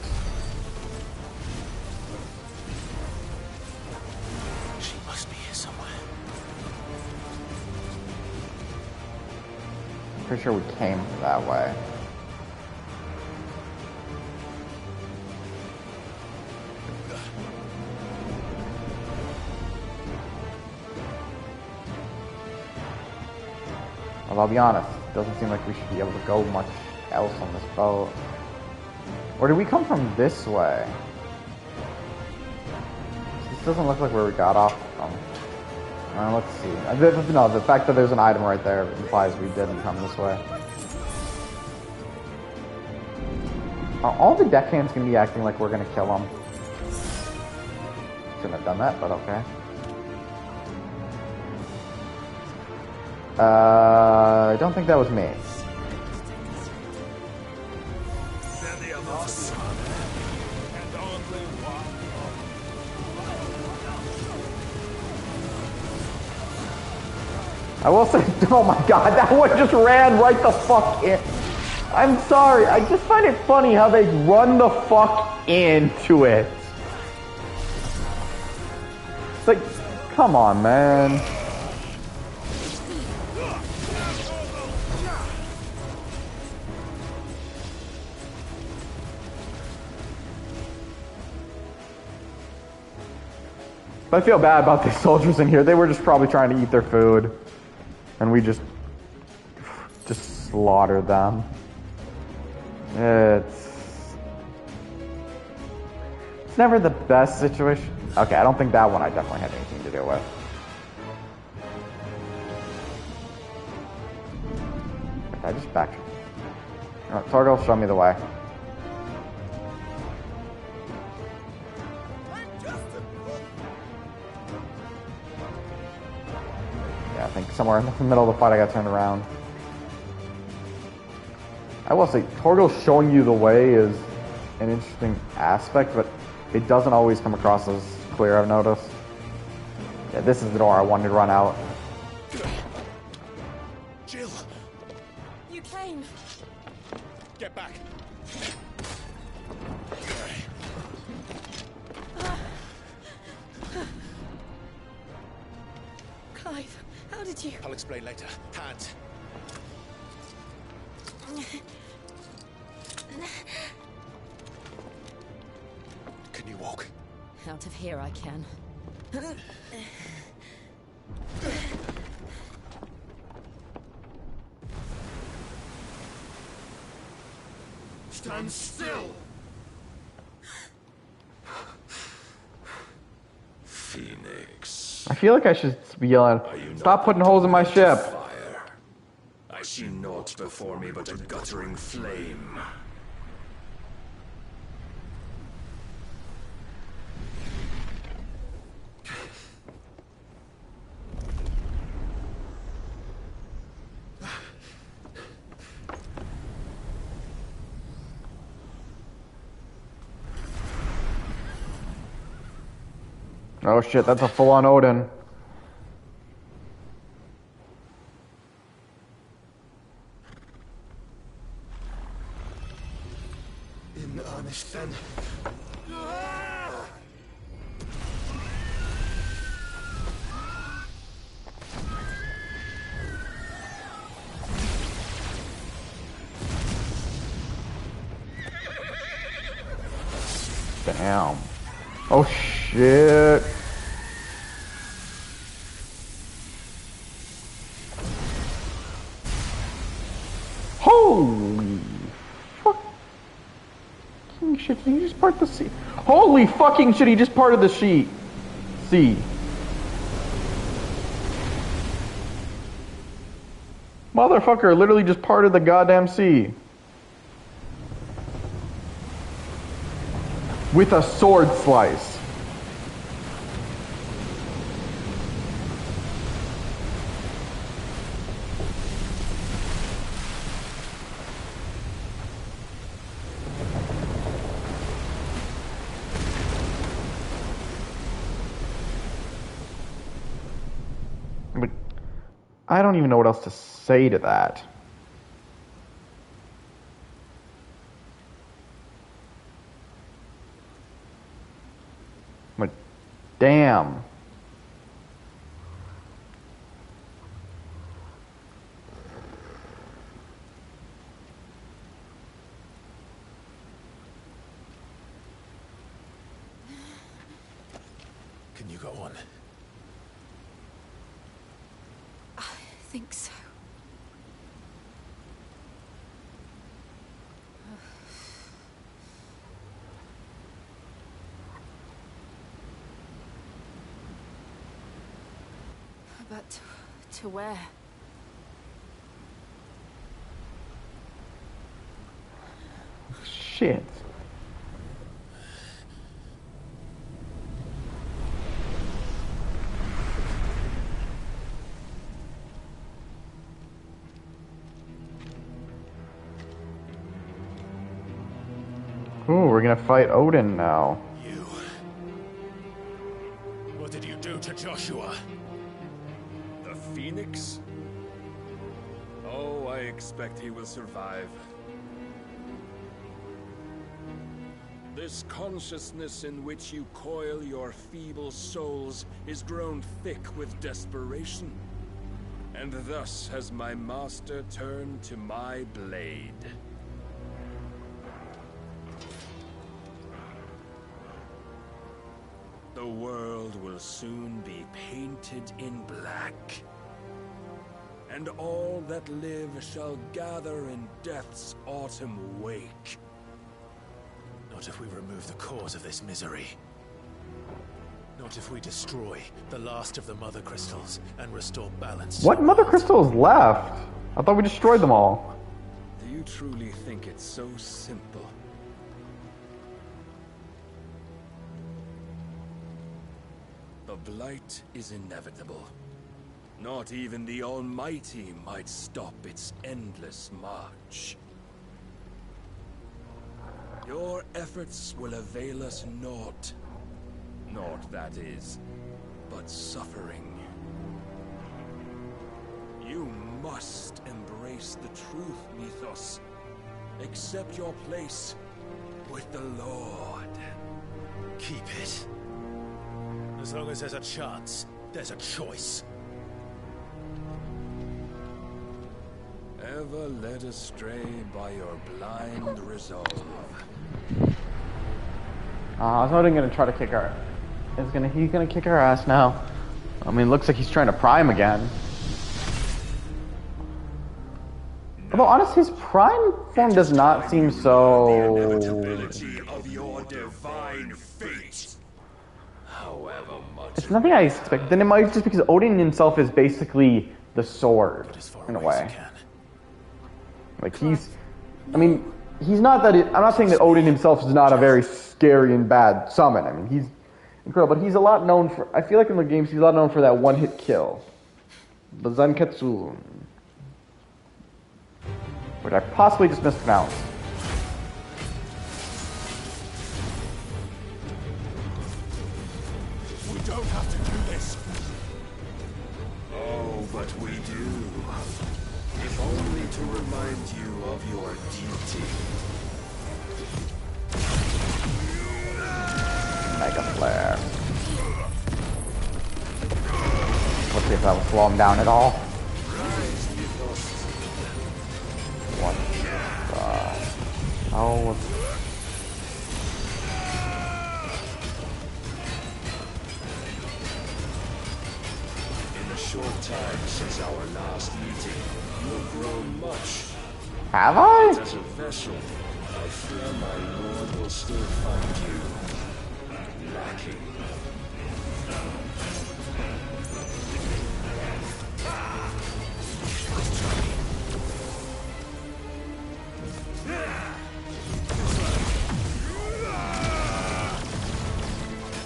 Pretty sure we came that way. Well, I'll be honest, it doesn't seem like we should be able to go much else on this boat. Or did we come from this way? This doesn't look like where we got off from. Let's see. No, the fact that there's an item right there implies we didn't come this way. Are all the deckhands going to be acting like we're going to kill them? Shouldn't have done that, but okay. I don't think that was me. I will say, oh my god, that one just ran right the fuck in. I'm sorry, I just find it funny how they run the fuck into it. It's like, come on, man. I feel bad about these soldiers in here. They were just probably trying to eat their food. And we just slaughtered them. It's never the best situation. Okay, I don't think that one I definitely had anything to do with. I just backed. Alright, Torgal, show me the way. I think somewhere in the middle of the fight I got turned around. I will say, Torgal showing you the way is an interesting aspect, but it doesn't always come across as clear, I've noticed. Yeah, this is the door I wanted to run out. Jill! You came! Get back! Clive, how did you... I'll explain later. Hands. Can you walk? Out of here I can. Stand still! Phoenix. I feel like I should be yelling, stop putting holes in my ship. I see naught before me but a guttering flame. Oh shit, that's a full-on Odin. In earnest then. Damn. Oh shit. Holy fucking shit, did he just part the sea? Holy fucking shit, he just parted the sea. Motherfucker literally just parted the goddamn sea. With a sword slice. But I don't even know what else to say to that. But damn. Can you go on? I think so. But to where? Shit. Ooh, we're gonna fight Odin now. You. What did you do to Joshua? The Phoenix? Oh, I expect he will survive. This consciousness in which you coil your feeble souls is grown thick with desperation. And thus has my master turned to my blade. The world will soon be painted in black. And all that live shall gather in death's autumn wake. Not if we remove the cause of this misery. Not if we destroy the last of the mother crystals and restore balance. What mother crystals left? I thought we destroyed them all. Do you truly think it's so simple? The blight is inevitable. Not even the Almighty might stop its endless march. Your efforts will avail us naught. Naught, that is, but suffering. You must embrace the truth, Mythos. Accept your place with the Lord. Keep it. As long as there's a chance, there's a choice. Ever led astray by your blind resolve. I was not gonna try to kick our. He's gonna kick our ass now. I mean, looks like he's trying to prime again. Although, honestly, his prime form does not seem so. Of your divine fate. However much. It's nothing I expect. Then it might just because Odin himself is basically the sword in a way. Like he's, I mean, he's not that. I'm not saying that Odin himself is not a very scary and bad summon. I mean, he's incredible, but he's a lot known for. I feel like in the games he's a lot known for that one-hit kill, the Zanketsu, which I possibly just mispronounced. We don't remind you of your duty. Mega Flare. Let's see if that will slow him down at all. What the... Oh... Short time since our last meeting, you have grown much. Have I? As a vessel, I fear my lord will still find you lacking.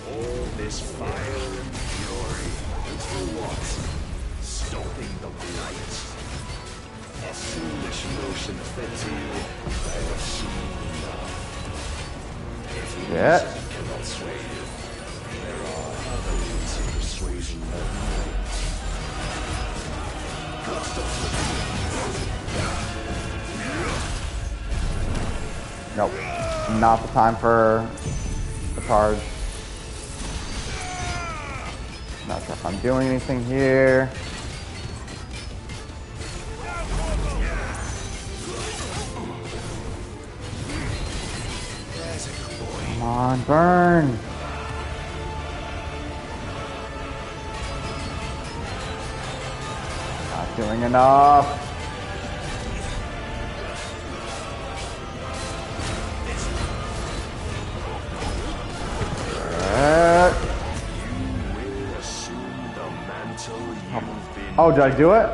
All this fire and fury, for what? Stopping the blight. A foolish notion fed to you. I have seen enough. If reason cannot sway you, there are other means of persuasion that might. Nope. Not the time for the charge. Not sure if I'm doing anything here. Come on, burn! Not doing enough. Oh, did I do it?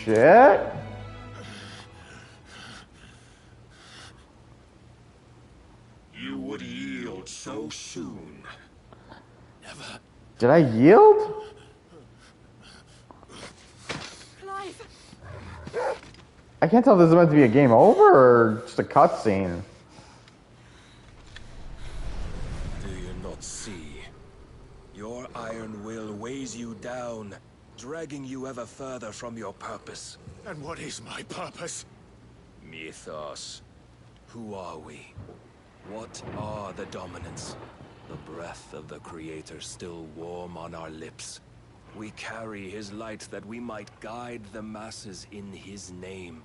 Shit. You would yield so soon. Never. Did I yield? Clive. I can't tell if this is meant to be a game over or just a cutscene. Do you not see? Your iron will weighs you down, dragging you ever further from your purpose. And what is my purpose? Mythos. Who are we? What are the dominants? The breath of the Creator still warm on our lips. We carry his light that we might guide the masses in his name.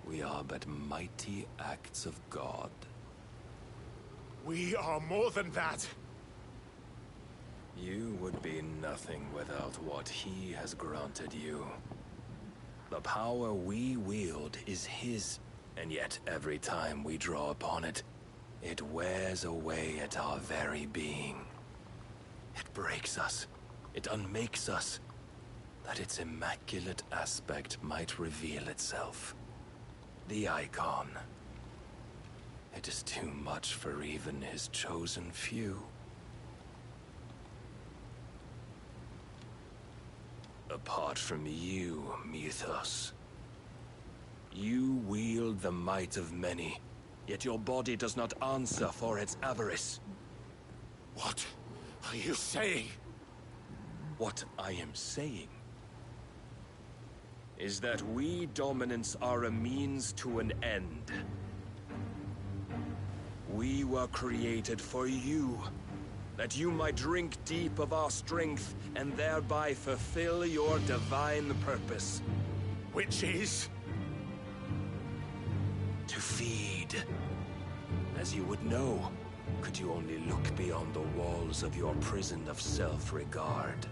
We are but mighty acts of God. We are more than that. You would be nothing without what he has granted you. The power we wield is his, and yet every time we draw upon it, it wears away at our very being. It breaks us. It unmakes us, that its immaculate aspect might reveal itself. The icon. It is too much for even his chosen few. Apart from you, Mythos, you wield the might of many, yet your body does not answer for its avarice. What are you saying? What I am saying is that we dominants are a means to an end. We were created for you, that you might drink deep of our strength and thereby fulfill your divine purpose. Which is? To feed. As you would know, could you only look beyond the walls of your prison of self-regard.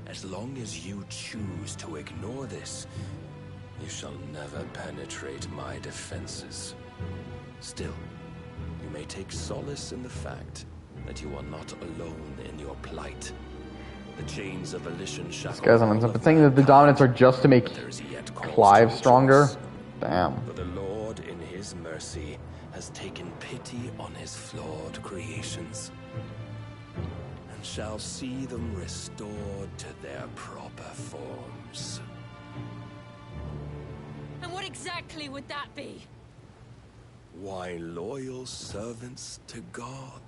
As long as you choose to ignore this, you shall never penetrate my defenses. Still, you may take solace in the fact that you are not alone in your plight. The chains of volition shackle. This guy's on something thinking that the dominants are just to make Clive stronger. Damn. But the Lord, in his mercy, has taken pity on his flawed creations, and shall see them restored to their proper forms. And what exactly would that be? Why, loyal servants to God.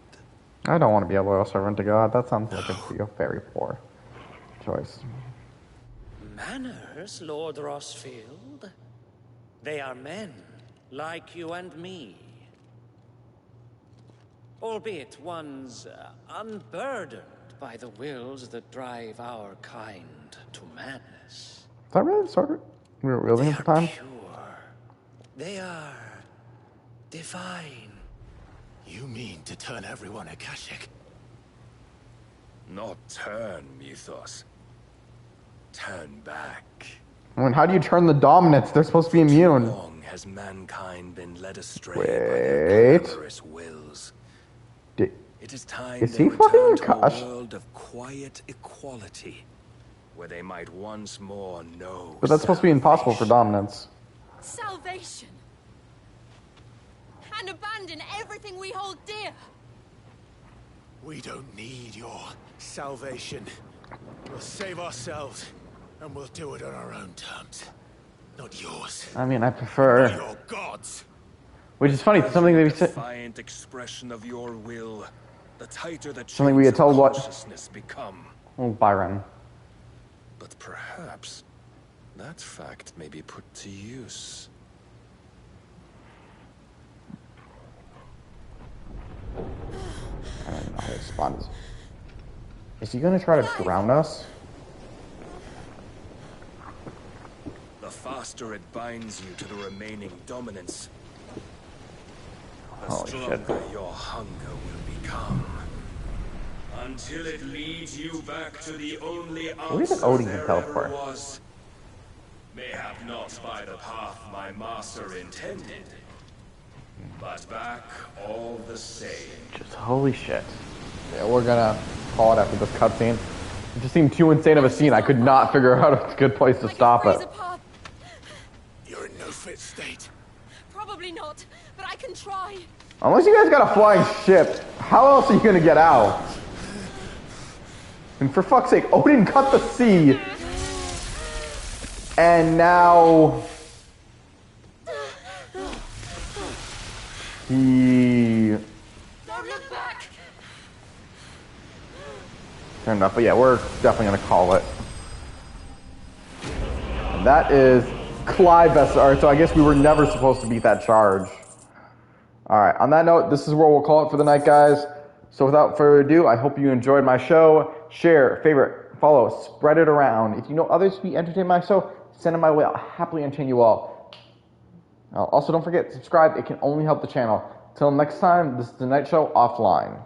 I don't want to be a loyal servant to God. That sounds like it'd be a very poor choice. Manners, Lord Rossfield? They are men, like you and me. Albeit one's unburdened by the wills that drive our kind to madness. Is that really the sword we were wielding at the time? They are divine. You mean to turn everyone Akashic? Not turn, Mythos. Turn back. I mean, how do you turn the dominants? They're supposed to be immune. How long has mankind been led astray by Wait. their clamorous wills? It is time Is they he fucking returned to a Akash? world of quiet equality, where they might once more know. But that's supposed to be impossible for dominants. Salvation. And abandon everything we hold dear. We don't need your salvation. We'll save ourselves, and we'll do it on our own terms. Not yours. I mean, I prefer... Not your gods. Which is funny, something that we said... Defiant expression of your will. The tighter the Something we had told what... consciousness become. Oh, Byron. But perhaps that fact may be put to use. I don't know how to respond. Is he gonna try to drown us? The faster it binds you to the remaining dominance, the Holy stronger shit. your hunger will become. Until it leads you back to the only Where did answer Odin there teleport? ever was. Mayhap not by the path my master intended, but back all the same. Just holy shit. Yeah, we're gonna call it after this cutscene. It just seemed too insane of a scene. I could not figure out a good place to stop it. You're in no fit state. Probably not, but I can try. Unless you guys got a flying ship, how else are you gonna get out? And for fuck's sake, Odin cut the sea. And now... he... Don't look back. Turned up, but yeah, we're definitely gonna call it. And that is Clive Alright, so I guess we were never supposed to beat that charge. Alright, on that note, this is where we'll call it for the night, guys. So without further ado, I hope you enjoyed my show. Share, favorite, follow, spread it around. If you know others to be entertained by my show, send them my way. I'll happily entertain you all. Also, don't forget, subscribe. It can only help the channel. Till next time, this is the Night Show offline.